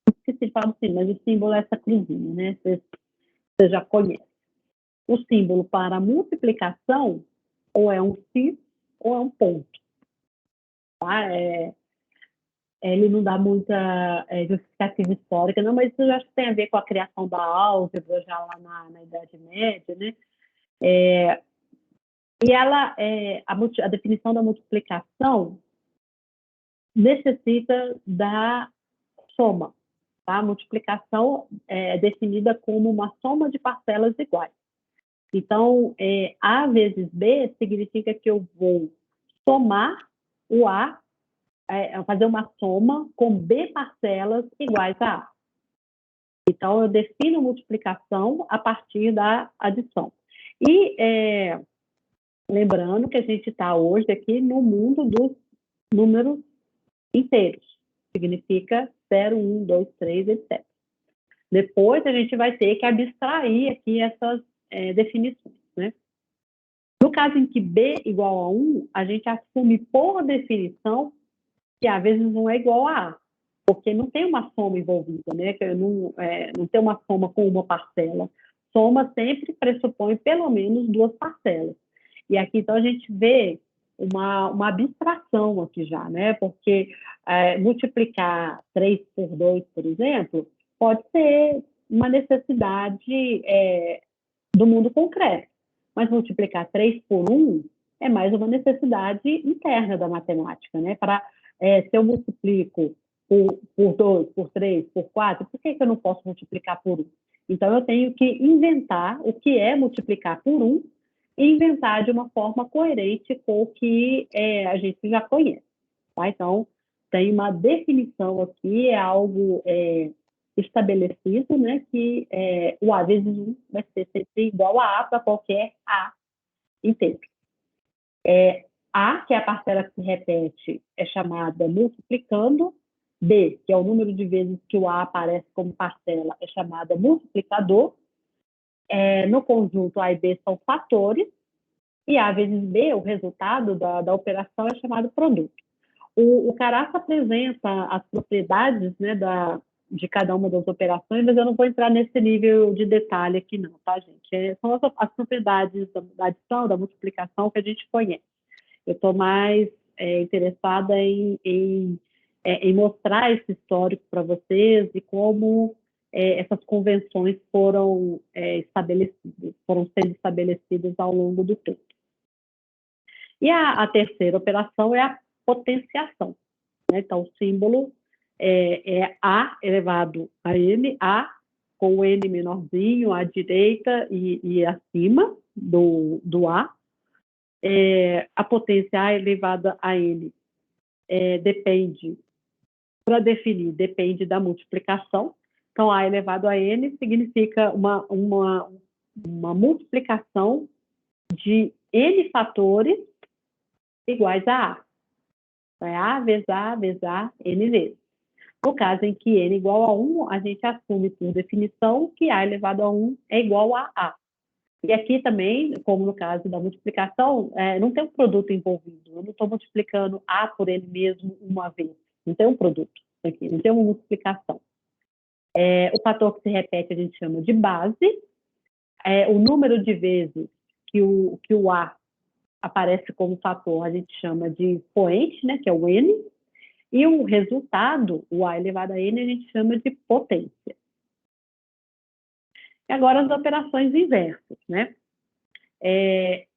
esqueci de falar do símbolo, mas o símbolo é essa cruzinha, né? Você já conhece. O símbolo para multiplicação, ou é um X, ou é um ponto. Tá? Ele não dá muita justificativa histórica, não, mas isso eu acho que tem a ver com a criação da álgebra, já lá na Idade Média, né? E ela, a definição da multiplicação necessita da soma. Tá? A multiplicação é definida como uma soma de parcelas iguais. Então, A vezes B significa que eu vou somar o A, fazer uma soma com B parcelas iguais a A. Então, eu defino a multiplicação a partir da adição. E lembrando que a gente está hoje aqui no mundo dos números inteiros. Significa 0, 1, 2, 3, etc. Depois a gente vai ter que abstrair aqui essas definições, né? No caso em que B igual a 1, a gente assume por definição que A vezes 1 é igual a A. porque não tem uma soma envolvida, né? Não tem uma soma com uma parcela. Soma sempre pressupõe pelo menos duas parcelas. E aqui, então, a gente vê uma abstração aqui já, né? Porque multiplicar 3 por 2, por exemplo, pode ser uma necessidade do mundo concreto. Mas multiplicar 3 por 1 é mais uma necessidade interna da matemática, né? Se eu multiplico por 2, por 3, por 4, por que eu não posso multiplicar por 1? Então, eu tenho que inventar o que é multiplicar por 1 e inventar de uma forma coerente com o que a gente já conhece. Tá? Então, tem uma definição aqui, é algo estabelecido, né, que o A vezes 1 vai ser sempre igual a para qualquer A inteiro. A, que é a parcela que se repete, é chamada multiplicando. B, que é o número de vezes que o A aparece como parcela, é chamada multiplicador. No conjunto, A e B são fatores, e A vezes B, o resultado da operação, é chamado produto. O Carafa apresenta as propriedades, né, de cada uma das operações, mas eu não vou entrar nesse nível de detalhe aqui não, tá, gente? São as propriedades da adição, da multiplicação que a gente conhece. Eu estou mais interessada em mostrar esse histórico para vocês e como essas convenções foram sendo estabelecidas ao longo do tempo. E a terceira operação é a potenciação, né? Então, o símbolo é A elevado a N, A com o N menorzinho à direita e acima do A. A potência A elevada a N depende da multiplicação. Então, A elevado a N significa uma multiplicação de N fatores iguais a A. Então, é A vezes A vezes A, N vezes. No caso em que N é igual a 1, a gente assume por definição que A elevado a 1 é igual a A. E aqui também, como no caso da multiplicação, não tem um produto envolvido. Eu não estou multiplicando A por ele mesmo uma vez. Não tem um produto aqui, não tem uma multiplicação. O fator que se repete a gente chama de base. O número de vezes que o A aparece como fator a gente chama de expoente, né, que é o N. E o resultado, o A elevado a N, a gente chama de potência. E agora as operações inversas, né?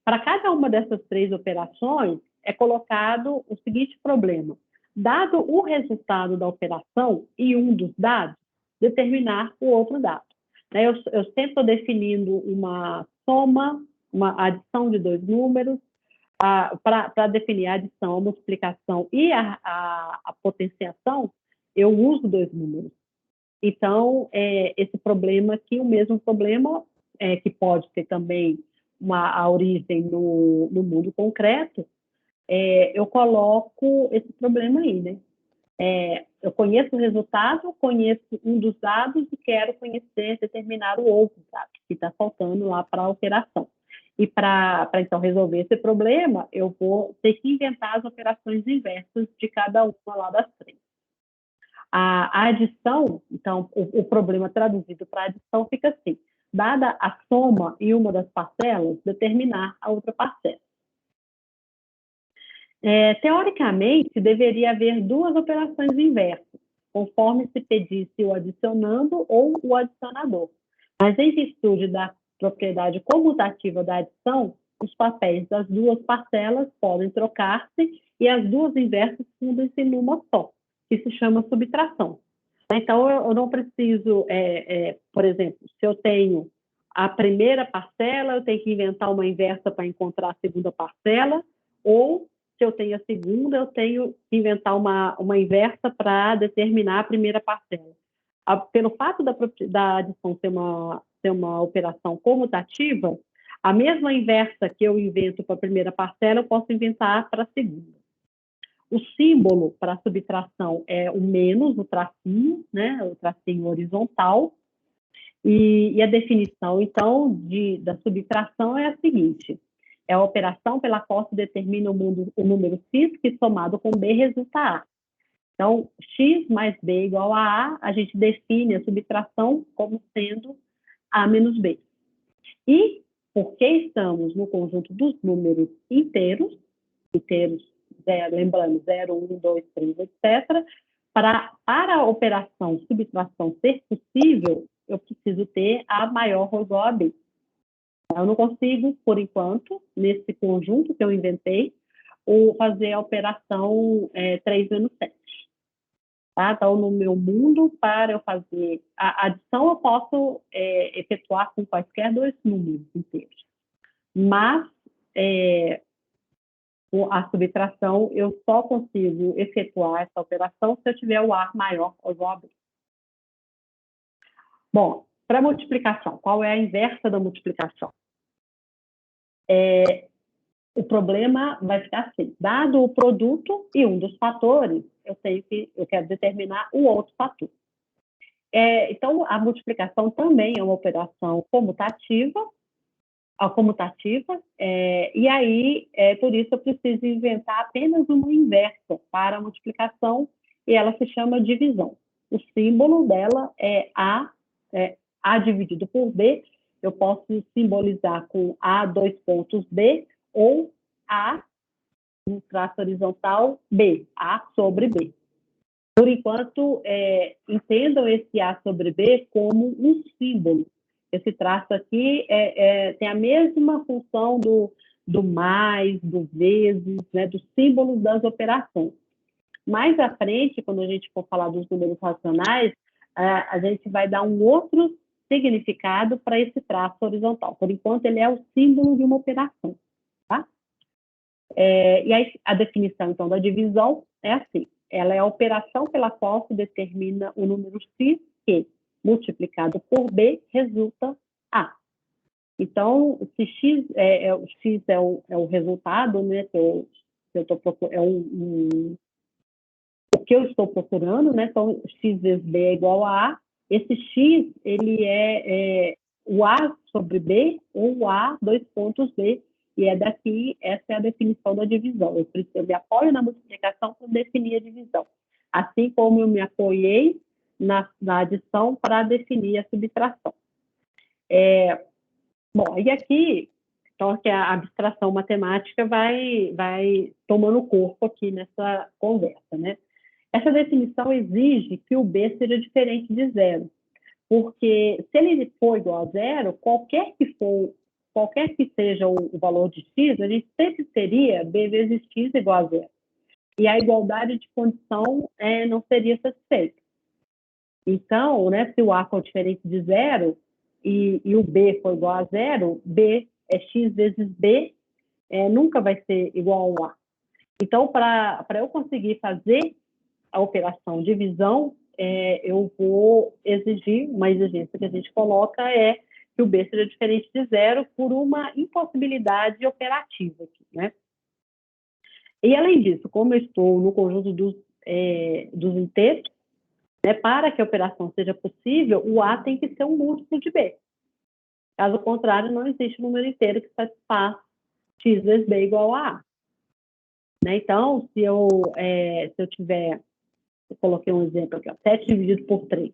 Para cada uma dessas três operações, é colocado o seguinte problema. Dado o resultado da operação e um dos dados, determinar o outro dado. Eu sempre estou definindo uma soma, uma adição de dois números, para definir a adição, a multiplicação e a potenciação, eu uso dois números. Então, esse problema aqui, o mesmo problema, que pode ter também a origem no mundo concreto, eu coloco esse problema aí, né? Eu conheço o resultado, conheço um dos dados e quero determinar o outro dado que está faltando lá para a operação. E para então resolver esse problema, eu vou ter que inventar as operações inversas de cada uma lá das três. A adição, então, o problema traduzido para adição fica assim: dada a soma em uma das parcelas, determinar a outra parcela. Teoricamente, deveria haver duas operações inversas, conforme se pedisse o adicionando ou o adicionador. Mas, em virtude da propriedade comutativa da adição, os papéis das duas parcelas podem trocar-se e as duas inversas fundem-se numa só, que se chama subtração. Então, eu não preciso, por exemplo, se eu tenho a primeira parcela, eu tenho que inventar uma inversa para encontrar a segunda parcela, ou se eu tenho a segunda, eu tenho que inventar uma inversa para determinar a primeira parcela. Pelo fato da adição ser uma operação comutativa, a mesma inversa que eu invento para a primeira parcela, eu posso inventar para a segunda. O símbolo para a subtração é o menos, o tracinho, né, o tracinho horizontal. E a definição, então, da subtração é a seguinte: é a operação pela qual se determina o número x que, somado com b, resulta a. Então, x mais b igual a gente define a subtração como sendo a menos b. E, porque estamos no conjunto dos números inteiros, lembrando, 0, 1, 2, 3, etc., para a operação subtração ser possível, eu preciso ter a maior ou igual a b. Eu não consigo, por enquanto, nesse conjunto que eu inventei, fazer a operação 3 menos 7. Tá? Então, no meu mundo, para eu fazer a adição, eu posso efetuar com quaisquer dois números inteiros. Mas a subtração, eu só consigo efetuar essa operação se eu tiver o A maior ou igual a B. Bom, para multiplicação, qual é a inversa da multiplicação? O problema vai ficar assim: dado o produto e um dos fatores, eu quero determinar o outro fator. Então, a multiplicação também é uma operação comutativa, e aí, por isso, eu preciso inventar apenas uma inversa para a multiplicação, e ela se chama divisão. O símbolo dela é A dividido por B. Eu posso simbolizar com A, 2 pontos B, ou A, no traço horizontal, B, A sobre B. Por enquanto, entendam esse A sobre B como um símbolo. Esse traço aqui tem a mesma função do mais, do vezes, né, dos símbolos das operações. Mais à frente, quando a gente for falar dos números racionais, a gente vai dar um outro significado para esse traço horizontal. Por enquanto, ele é o símbolo de uma operação. Tá? E aí, a definição, então, da divisão é assim: ela é a operação pela qual se determina o número x que, multiplicado por b, resulta a. Então, se x é o resultado, né, o que eu estou procurando, né? Então, x vezes b é igual a a. Esse x, ele é o a sobre b ou o a, 2 pontos b. E essa é a definição da divisão. Eu me apoio na multiplicação para definir a divisão. Assim como eu me apoiei na adição para definir a subtração. Bom, e aqui, então, que a abstração matemática vai tomando corpo aqui nessa conversa, né? Essa definição exige que o b seja diferente de zero, porque se ele for igual a zero, qualquer que seja o valor de x, a gente sempre teria b vezes x igual a zero. E a igualdade de condição não seria satisfeita. Então, né, se o a for diferente de zero e o b for igual a zero, b é x vezes b, nunca vai ser igual ao a. Então, para eu conseguir fazer a operação divisão, eu vou exigir, uma exigência que a gente coloca é que o b seja diferente de zero por uma impossibilidade operativa aqui, né? E, além disso, como eu estou no conjunto dos inteiros, né, para que a operação seja possível, o a tem que ser um múltiplo de b. Caso contrário, não existe número inteiro que satisfaça x vezes b igual a a. Né? Então, se eu tiver, eu coloquei um exemplo aqui, ó, 7 dividido por 3.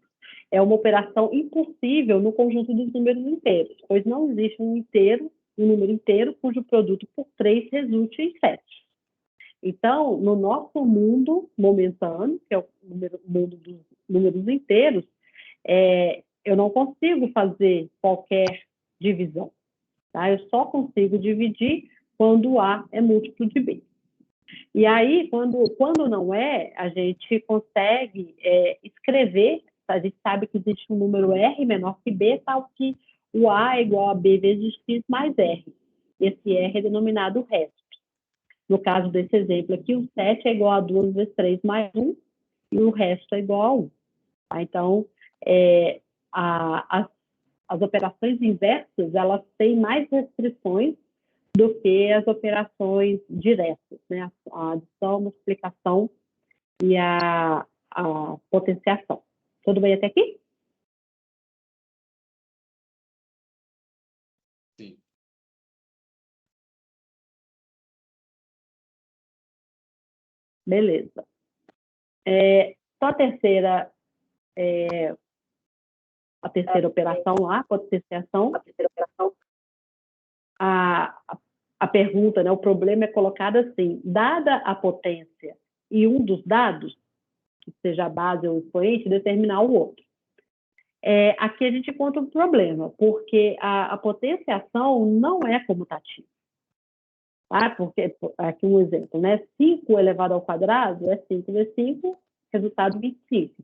É uma operação impossível no conjunto dos números inteiros, pois não existe um número inteiro cujo produto por 3 resulte em 7. Então, no nosso mundo momentâneo, que é o mundo dos números inteiros, eu não consigo fazer qualquer divisão. Tá? Eu só consigo dividir quando A é múltiplo de B. E aí, quando não é, a gente consegue escrever, a gente sabe que existe um número R menor que B, tal que o A é igual a B vezes X mais R. Esse R é denominado resto. No caso desse exemplo aqui, o 7 é igual a 2 vezes 3 mais 1, e o resto é igual a 1. Tá? Então, as operações inversas, elas têm mais restrições do que as operações diretas, né? A adição, a multiplicação e a potenciação. Tudo bem até aqui? Sim. Beleza. Só a terceira operação lá, potenciação. A pergunta, né, o problema é colocado assim: dada a potência e um dos dados, que seja a base ou o expoente, determinar o outro. Aqui a gente encontra um problema, porque a potenciação não é comutativa. Tá? Porque, aqui um exemplo, né? 5 elevado ao quadrado é 5 vezes 5, resultado 25.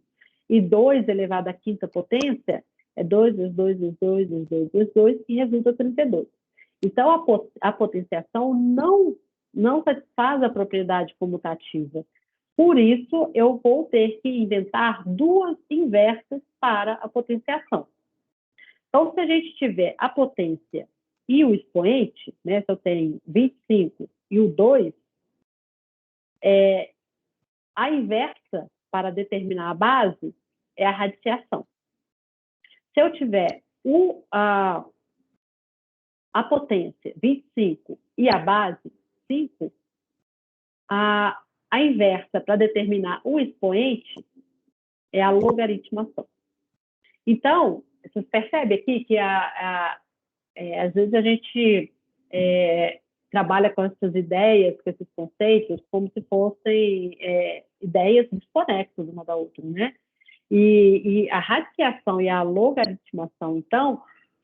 E 2 elevado à quinta potência é 2 vezes 2 vezes 2 vezes 2 vezes 2, que resulta 32. Então, a potenciação não satisfaz a propriedade comutativa. Por isso, eu vou ter que inventar duas inversas para a potenciação. Então, se a gente tiver a potência e o expoente, né, se eu tenho 25 e o 2, a inversa para determinar a base é a radiciação. Se eu tiver a potência 25 e a base 5, a inversa para determinar o expoente é a logaritmação. Então, você percebe aqui que às vezes a gente trabalha com essas ideias, com esses conceitos, como se fossem ideias desconexas uma da outra, né? E a radiciação e a logaritmação, então,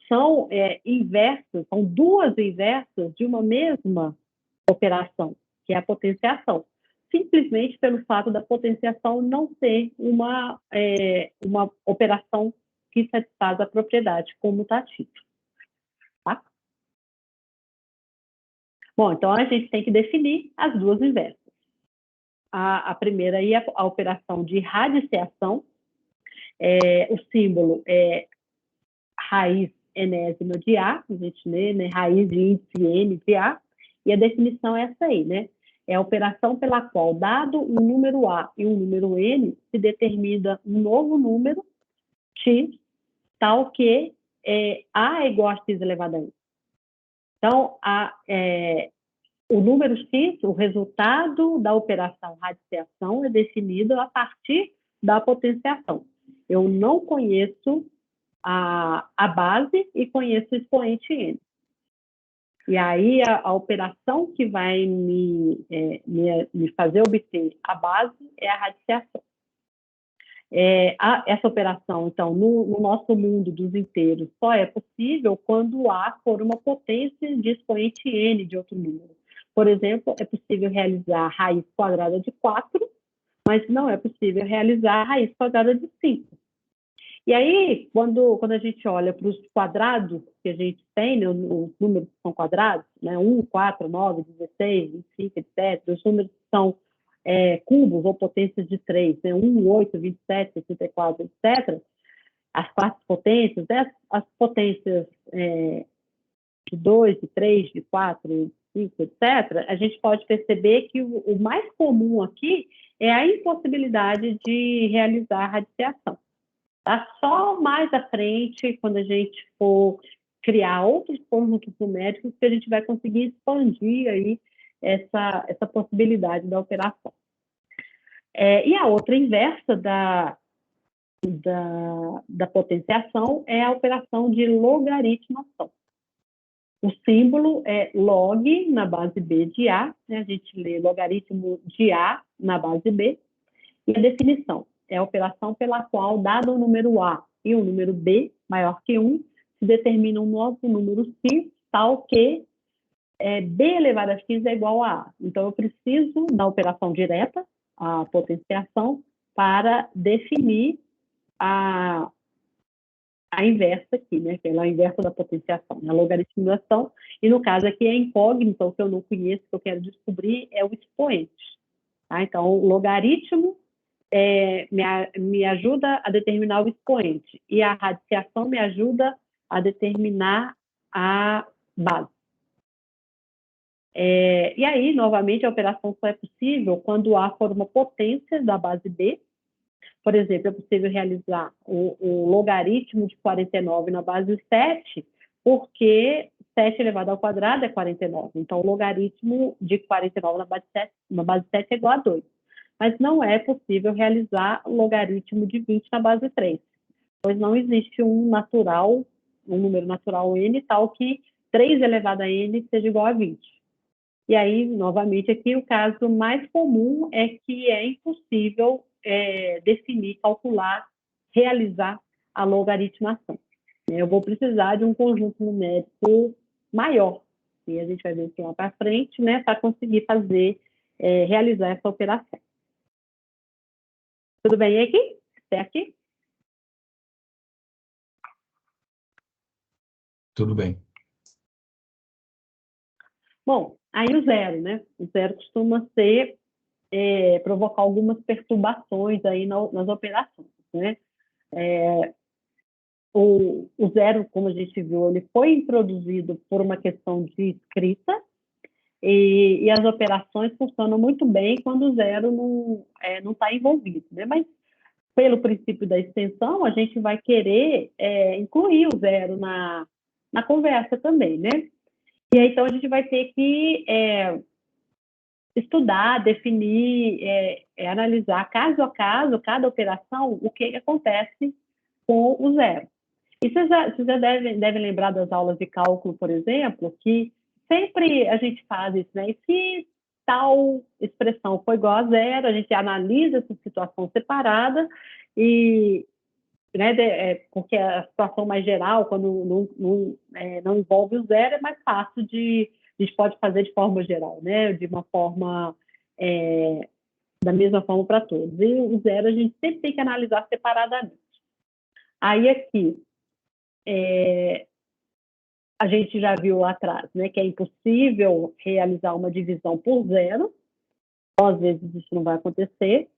são inversas, são duas inversas de uma mesma operação, que é a potenciação, simplesmente pelo fato da potenciação não ser uma operação que satisfaz a propriedade comutativa. Tá? Bom, então a gente tem que definir as duas inversas. A primeira aí é a operação de radiciação. O símbolo é raiz enésima de A, a gente lê, né, raiz de índice N de A, e a definição é essa aí, né? É a operação pela qual, dado um número A e um número N, se determina um novo número, x, tal que A é igual a x elevado a n. Então, o número x, o resultado da operação radiciação, é definido a partir da potenciação. Eu não conheço a base e conheço o expoente n. E aí, a operação que vai me fazer obter a base é a radiciação. Essa operação, então, no nosso mundo dos inteiros, só é possível quando A for uma potência de expoente n de outro número. Por exemplo, é possível realizar raiz quadrada de 4, mas não é possível realizar raiz quadrada de 5. E aí, quando a gente olha para os quadrados que a gente tem, né, os números que são quadrados, né, 1, 4, 9, 16, 25, etc., os números que são cubos ou potências de 3, né, 1, 8, 27, 64, etc., as quartas potências, as potências de 2, de 3, de 4, de 5, etc., a gente pode perceber que o mais comum aqui é a impossibilidade de realizar a radiciação. Tá? Só mais à frente, quando a gente for criar outros conjuntos numéricos, que a gente vai conseguir expandir aí essa possibilidade da operação. E a outra inversa da potenciação é a operação de logaritmação. O símbolo é log na base B de A, né? A gente lê logaritmo de A na base B, e a definição é a operação pela qual, dado o número A e o número B maior que 1, se determina um novo número x, tal que B elevado a x é igual a A. Então, eu preciso da operação direta, a potenciação, para definir a inversa aqui, né? Que é a inversa da potenciação, a logaritmização. E, no caso aqui, é incógnita, o que eu não conheço, que eu quero descobrir, é o expoente. Tá? Então, o logaritmo me ajuda a determinar o expoente e a radiciação me ajuda a determinar a base. E aí, novamente, a operação só é possível quando A for uma potência da base B. Por exemplo, é possível realizar o logaritmo de 49 na base 7, porque 7 elevado ao quadrado é 49. Então, o logaritmo de 49 na base 7 é igual a 2. mas não é possível realizar o logaritmo de 20 na base 3, pois não existe um número natural n, tal que 3 elevado a n seja igual a 20. E aí, novamente, aqui o caso mais comum é que é impossível definir, calcular, realizar a logaritmação. Eu vou precisar de um conjunto numérico maior, e a gente vai ver isso lá para frente, né, para conseguir realizar essa operação. Tudo bem aqui? Até aqui? Tudo bem. Bom, aí o zero, né? O zero costuma provocar algumas perturbações aí nas operações, né? O zero, como a gente viu, ele foi introduzido por uma questão de escrita, e as operações funcionam muito bem quando o zero não está envolvido, né? Mas, pelo princípio da extensão, a gente vai querer incluir o zero na conversa também, né? E aí, então, a gente vai ter que estudar, definir, analisar caso a caso, cada operação, o que acontece com o zero. E vocês já devem lembrar das aulas de cálculo, por exemplo, que sempre a gente faz isso, né? E se tal expressão for igual a zero, a gente analisa essa situação separada e, né, porque a situação mais geral, quando não envolve o zero, é mais fácil a gente pode fazer de forma geral, né? De uma forma da mesma forma para todos. E o zero a gente sempre tem que analisar separadamente. Aí aqui a gente já viu lá atrás, né, que é impossível realizar uma divisão por zero, então, às vezes isso não vai acontecer.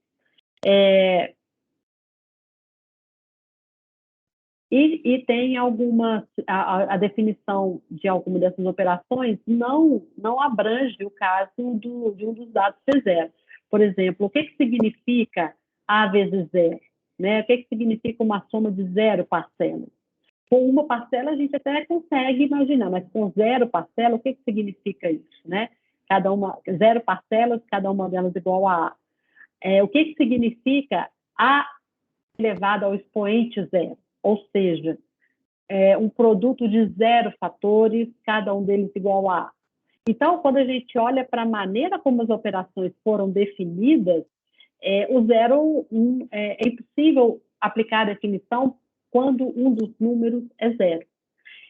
E tem a definição de alguma dessas operações não abrange o caso de um dos dados ser zero. Por exemplo, o que significa A vezes zero? Né? O que significa uma soma de zero parcelas? Com uma parcela a gente até consegue imaginar, mas com zero parcela, o que significa isso? Né? Zero parcelas, cada uma delas igual a A. O que significa A elevado ao expoente zero? Ou seja, um produto de zero fatores, cada um deles igual a A. Então, quando a gente olha para a maneira como as operações foram definidas, o zero é impossível aplicar a definição quando um dos números é zero.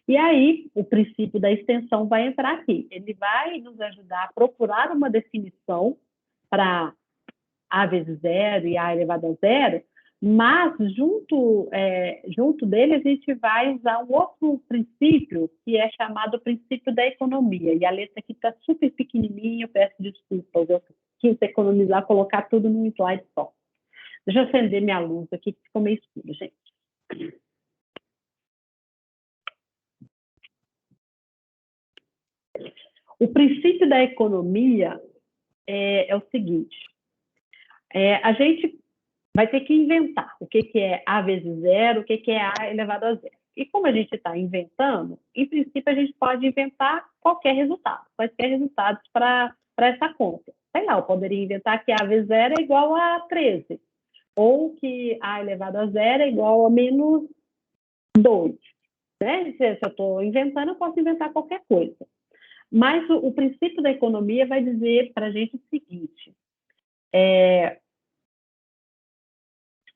E aí, o princípio da extensão vai entrar aqui. Ele vai nos ajudar a procurar uma definição para A vezes zero e A elevado a zero, mas junto dele a gente vai usar um outro princípio que é chamado princípio da economia. E a letra aqui está super pequenininha, eu peço desculpas, eu quis economizar, colocar tudo num slide só. Deixa eu acender minha luz aqui, que ficou meio escuro, gente. O princípio da economia é o seguinte, a gente vai ter que inventar o que é A vezes zero, o que é A elevado a zero. E como a gente está inventando, em princípio a gente pode inventar qualquer resultado, quaisquer resultados para essa conta. Sei lá, eu poderia inventar que A vezes zero é igual a 13, ou que A elevado a zero é igual a menos 2. Né? Se eu estou inventando, eu posso inventar qualquer coisa. Mas o princípio da economia vai dizer para a gente o seguinte,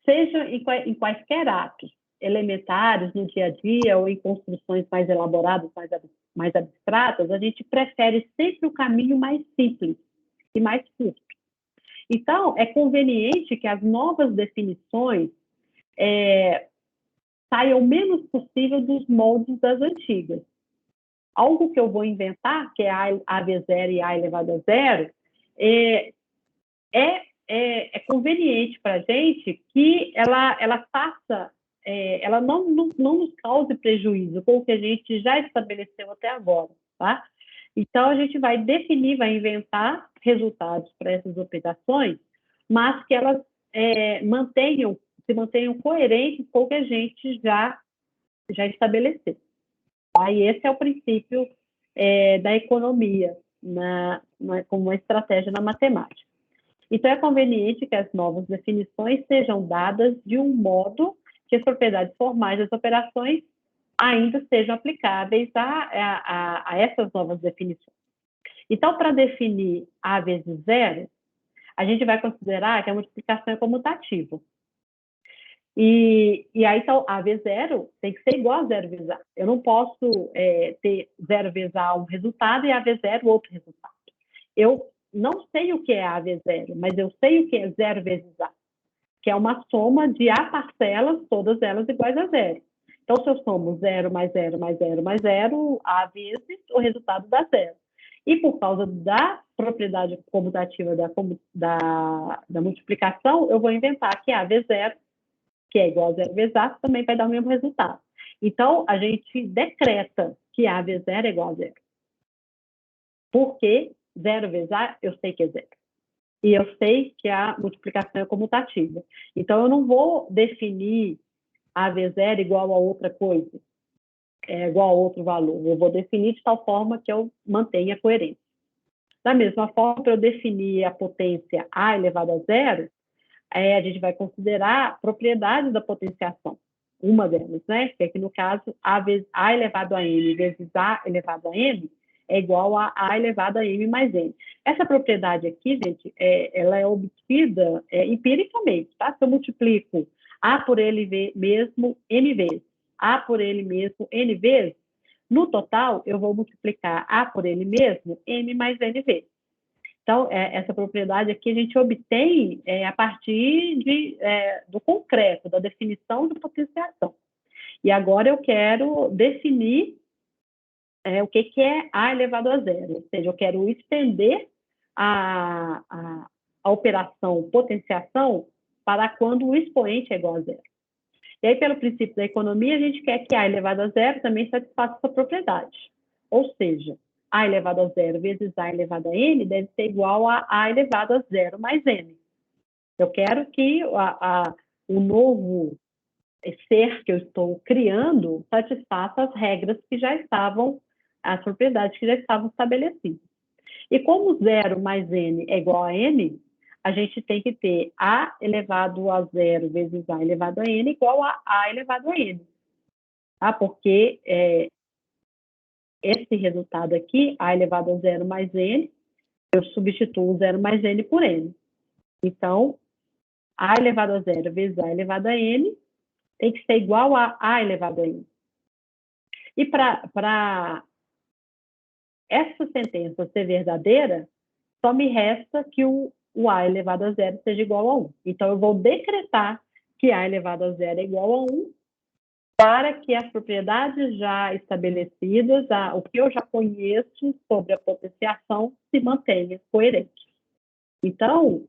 seja em quaisquer atos elementares no dia a dia ou em construções mais elaboradas, mais abstratas, a gente prefere sempre o caminho mais simples e mais curto. Então, é conveniente que as novas definições saiam o menos possível dos moldes das antigas. Algo que eu vou inventar, que é A vezes zero e A elevado a zero, é conveniente para a gente que ela faça, ela não nos cause prejuízo com o que a gente já estabeleceu até agora, tá? Então, a gente vai definir, vai inventar resultados para essas operações, mas que elas se mantenham coerentes com o que a gente já estabeleceu. Aí esse é o princípio da economia como uma estratégia na matemática. Então, é conveniente que as novas definições sejam dadas de um modo que as propriedades formais das operações ainda sejam aplicáveis a essas novas definições. Então, para definir A vezes zero, a gente vai considerar que a multiplicação é comutativa. E aí, então, A vezes zero tem que ser igual a zero vezes A. Eu não posso ter zero vezes A um resultado e A vezes zero outro resultado. Eu não sei o que é A vezes zero, mas eu sei o que é zero vezes A, que é uma soma de A parcelas, todas elas iguais a zero. Então, se eu somo zero mais zero mais zero mais zero, A vezes, o resultado dá zero. E por causa da propriedade comutativa da multiplicação, eu vou inventar que A vezes zero, que é igual a zero vezes A, também vai dar o mesmo resultado. Então, a gente decreta que A vezes zero é igual a zero. Porque zero vezes A, eu sei que é zero. E eu sei que a multiplicação é comutativa. Então, eu não vou definir A vezes zero igual a outra coisa, igual a outro valor. Eu vou definir de tal forma que eu mantenha a coerência. Da mesma forma, para eu definir a potência A elevado a zero, a gente vai considerar propriedades da potenciação. Uma delas, né? Que aqui no caso, A vezes A elevado a N vezes A elevado a M é igual a A elevado a M mais N. Essa propriedade aqui, gente, ela é obtida empiricamente, tá? Se eu multiplico A por ele mesmo N vezes, A por ele mesmo N vezes, no total, eu vou multiplicar A por ele mesmo M mais N vezes. Então, essa propriedade aqui a gente obtém a partir do concreto, da definição de potenciação. E agora eu quero definir o que é A elevado a zero, ou seja, eu quero estender a operação potenciação para quando o expoente é igual a zero. E aí, pelo princípio da economia, a gente quer que A elevado a zero também satisfaça essa propriedade. Ou seja, A elevado a zero vezes A elevado a N deve ser igual a A elevado a zero mais N. Eu quero que o novo ser que eu estou criando satisfaça as regras que já estavam, as propriedades que já estavam estabelecidas. E como zero mais N é igual a N, a gente tem que ter A elevado a zero vezes A elevado a N igual a A elevado a N. Tá? Porque esse resultado aqui, A elevado a zero mais N, eu substituo zero mais N por N. Então, A elevado a zero vezes A elevado a N tem que ser igual a A elevado a N. E para essa sentença ser verdadeira, só me resta que o A elevado a zero seja igual a 1. Então, eu vou decretar que A elevado a zero é igual a 1 para que as propriedades já estabelecidas, o que eu já conheço sobre a potenciação, se mantenha coerente. Então,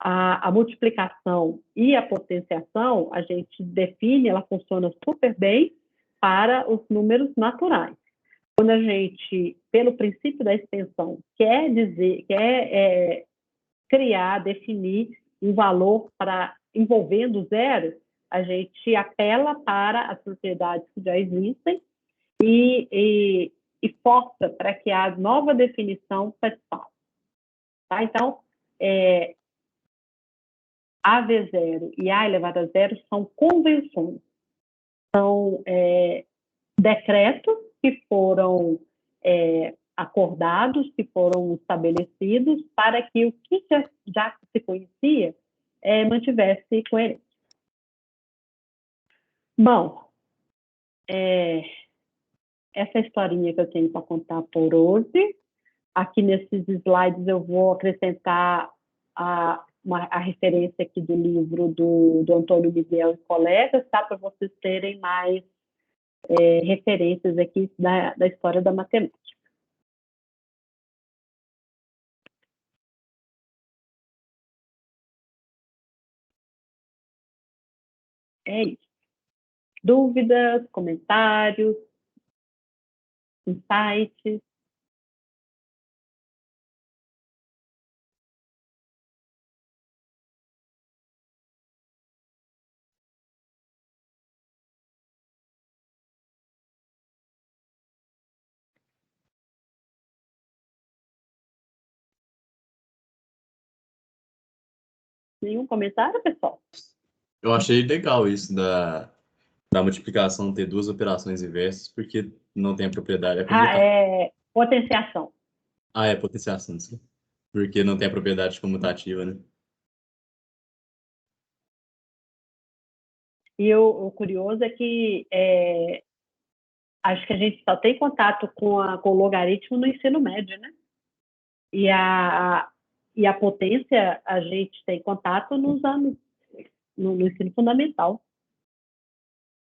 a multiplicação e a potenciação, a gente define, ela funciona super bem para os números naturais. Quando a gente, pelo princípio da extensão, quer criar, definir um valor envolvendo zero, a gente apela para as propriedades que já existem e força para que a nova definição satisfaça. Tá? Então, A v zero e A elevado a zero são convenções, são decretos que foram acordados, que foram estabelecidos para que o que já se conhecia mantivesse coerente. Bom, essa historinha que eu tenho para contar por hoje. Aqui nesses slides eu vou acrescentar a referência aqui do livro do Antônio Miguel e colegas, tá? Para vocês terem mais referências aqui da história da matemática. É isso. Dúvidas, comentários, insights? Nenhum comentário, pessoal? Eu achei legal isso da multiplicação ter duas operações inversas, porque não tem a propriedade. É comutativa. Potenciação. É potenciação, sim. Porque não tem a propriedade comutativa, né? E o curioso é que acho que a gente só tem contato com o logaritmo no ensino médio, né? E a potência a gente tem contato no ensino fundamental.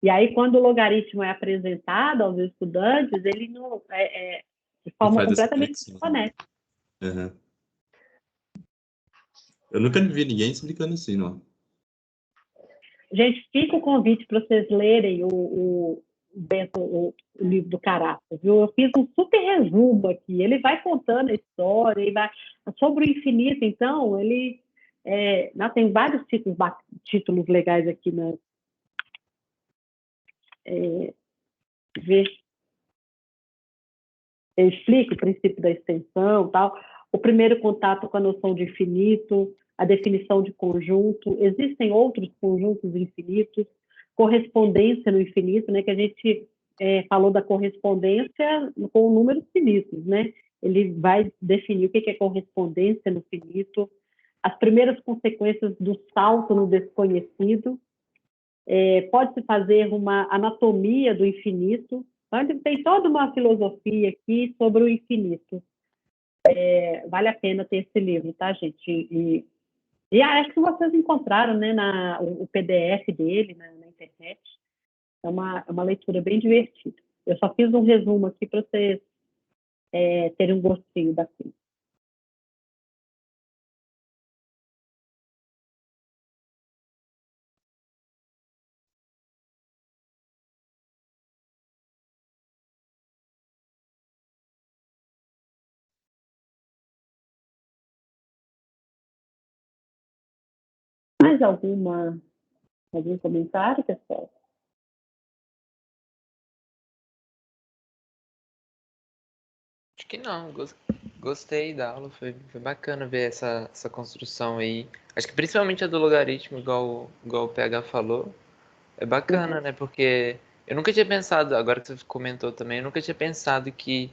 E aí, quando o logaritmo é apresentado aos estudantes, ele não de forma completamente desconexa. Uhum. Eu nunca vi ninguém explicando assim, não. Gente, fica o convite para vocês lerem o livro do Carafa, viu? Eu fiz um super resumo aqui. Ele vai contando a história, sobre o infinito, então, ele tem vários títulos legais aqui, né? Eu explico o princípio da extensão, tal. O primeiro contato com a noção de infinito, a definição de conjunto. Existem outros conjuntos infinitos, correspondência no infinito, né? Que a gente falou da correspondência com números finitos, né? Ele vai definir o que é correspondência no finito, as primeiras consequências do salto no desconhecido. Pode-se fazer uma anatomia do infinito. Então, tem toda uma filosofia aqui sobre o infinito. Vale a pena ter esse livro, tá, gente? E acho que vocês encontraram, né, o PDF dele na internet. É uma leitura bem divertida. Eu só fiz um resumo aqui para vocês terem um gostinho da coisa. Mais algum comentário, pessoal? Acho que não, gostei da aula, foi bacana ver essa construção aí. Acho que principalmente a do logaritmo, igual o PH falou, é bacana, né? Porque eu nunca tinha pensado, agora que você comentou também, eu nunca tinha pensado que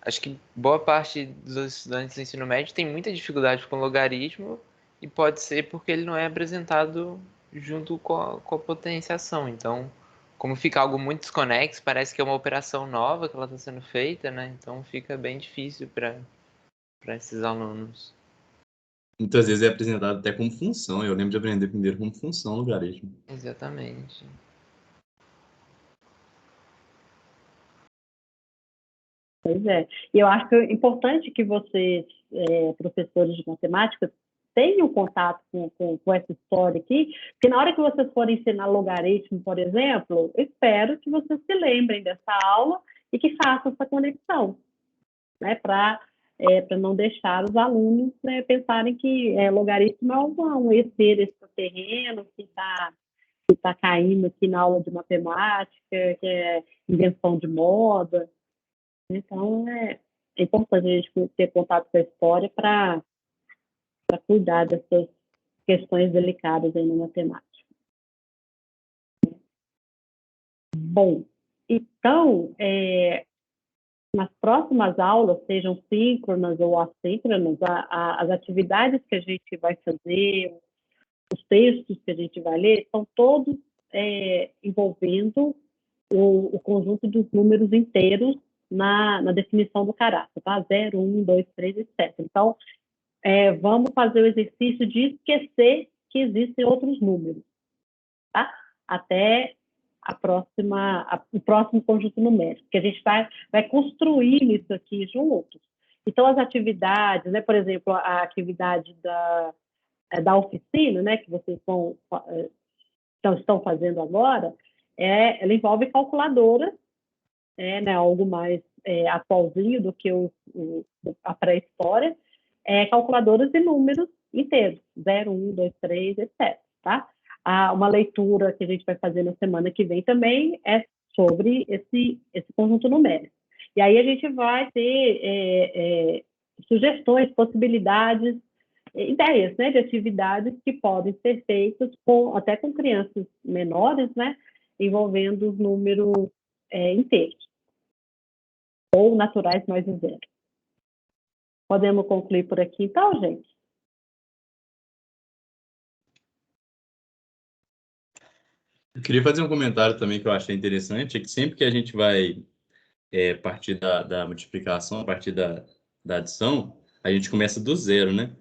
acho que boa parte dos estudantes do ensino médio tem muita dificuldade com logaritmo e pode ser porque ele não é apresentado junto com a potenciação. Então, como fica algo muito desconexo, parece que é uma operação nova que ela está sendo feita, né? Então fica bem difícil para esses alunos. Muitas vezes é apresentado até como função. Eu lembro de aprender primeiro como função logaritmo. Exatamente. Pois é. E eu acho importante que vocês, professores de matemática, tenham contato com essa história aqui, porque na hora que vocês forem ensinar logaritmo, por exemplo, eu espero que vocês se lembrem dessa aula e que façam essa conexão, né, para não deixar os alunos, né, pensarem que logaritmo é um ser extraterreno que está caindo aqui na aula de matemática, que é invenção de moda. Então, é importante a gente ter contato com a história para cuidar dessas questões delicadas aí na matemática. Bom, então, nas próximas aulas, sejam síncronas ou assíncronas, as atividades que a gente vai fazer, os textos que a gente vai ler, são todos envolvendo o conjunto dos números inteiros na definição do caráter, tá? 0, 1, 2, 3, etc. Então, vamos fazer o exercício de esquecer que existem outros números, tá? Até o próximo conjunto numérico, que a gente vai construir isso aqui juntos. Então, as atividades, né, por exemplo, a atividade da oficina, né, que vocês estão fazendo agora, ela envolve calculadoras, né, algo mais atualzinho do que a pré-história, calculadoras de números inteiros, 0, 1, 2, 3, etc. Tá? Uma leitura que a gente vai fazer na semana que vem também é sobre esse conjunto numérico. E aí a gente vai ter sugestões, possibilidades ideias, né, de atividades que podem ser feitas até com crianças menores, né, envolvendo os números inteiros ou naturais mais o zero. Podemos concluir por aqui, então, gente? Eu queria fazer um comentário também que eu achei interessante, é que sempre que a gente vai partir da multiplicação, a partir da adição, a gente começa do zero, né?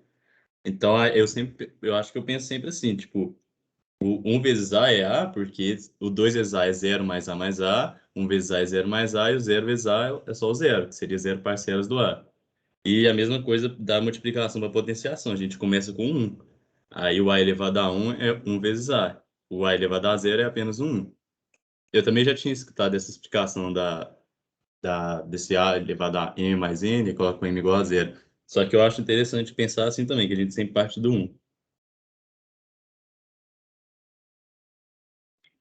Então, eu acho que eu penso sempre assim, tipo, o 1 vezes A é A, porque o 2 vezes A é 0 mais A mais A, 1 vezes A é 0 mais A, e o 0 vezes A é só o zero, que seria 0 parcelas do A. E a mesma coisa da multiplicação para potenciação, a gente começa com 1. Aí o A elevado a 1 é 1 vezes A. O A elevado a 0 é apenas um 1. Eu também já tinha escutado essa explicação desse A elevado a M mais N, e coloca o M igual a 0. Só que eu acho interessante pensar assim também, que a gente sempre parte do 1.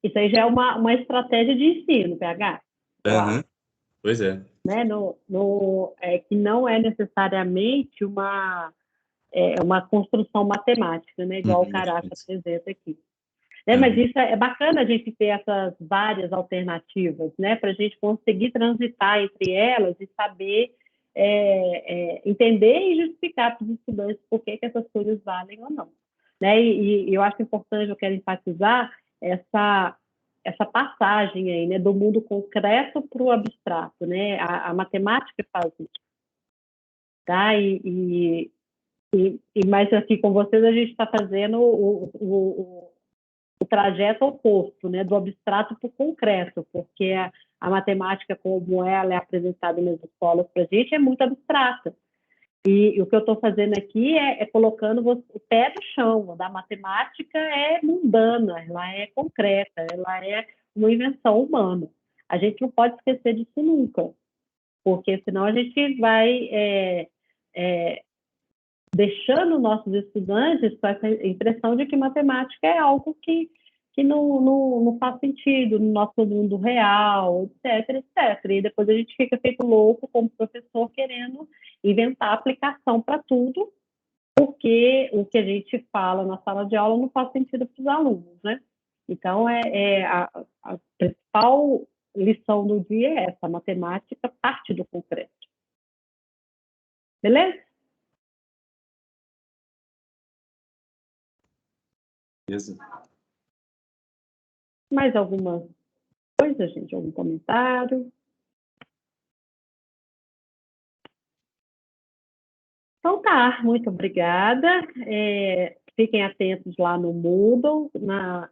Isso aí já é uma estratégia de ensino, PH. Uhum. Pois é. Né? Que não é necessariamente uma construção matemática, né? Igual o Caraca apresenta aqui. Mas isso é bacana a gente ter essas várias alternativas, né? Para a gente conseguir transitar entre elas e saber entender e justificar para os estudantes por que essas coisas valem ou não. Né? E eu acho importante, eu quero enfatizar essa passagem aí, né, do mundo concreto para o abstrato, né? A matemática faz isso, tá? Mas aqui com vocês a gente está fazendo o trajeto oposto, né, do abstrato para o concreto, porque a matemática, como ela é apresentada nas escolas para a gente, é muito abstrata. E o que eu estou fazendo aqui é colocando o pé no chão. A matemática é mundana, ela é concreta, ela é uma invenção humana. A gente não pode esquecer disso nunca, porque senão a gente vai deixando nossos estudantes com essa impressão de que matemática é algo que não faz sentido no nosso mundo real, etc, etc. E depois a gente fica feito louco como professor querendo inventar aplicação para tudo, porque o que a gente fala na sala de aula não faz sentido para os alunos, né? Então, a principal lição do dia é essa: a matemática parte do concreto. Beleza? Beleza. Mais alguma coisa, gente? Algum comentário? Então tá, muito obrigada. Fiquem atentos lá no Moodle,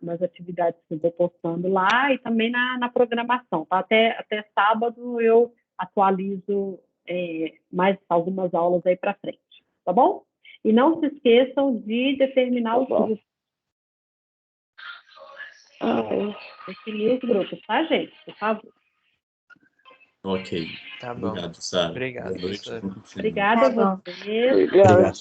nas atividades que eu estou postando lá e também na programação. Tá? Até sábado eu atualizo mais algumas aulas aí para frente, tá bom? E não se esqueçam de determinar os grupos. Definir os grupos, tá, gente? Por favor. Ok. Tá bom. Obrigado, Sara. Obrigado, Boa noite. professor. Obrigada a vocês. Obrigado.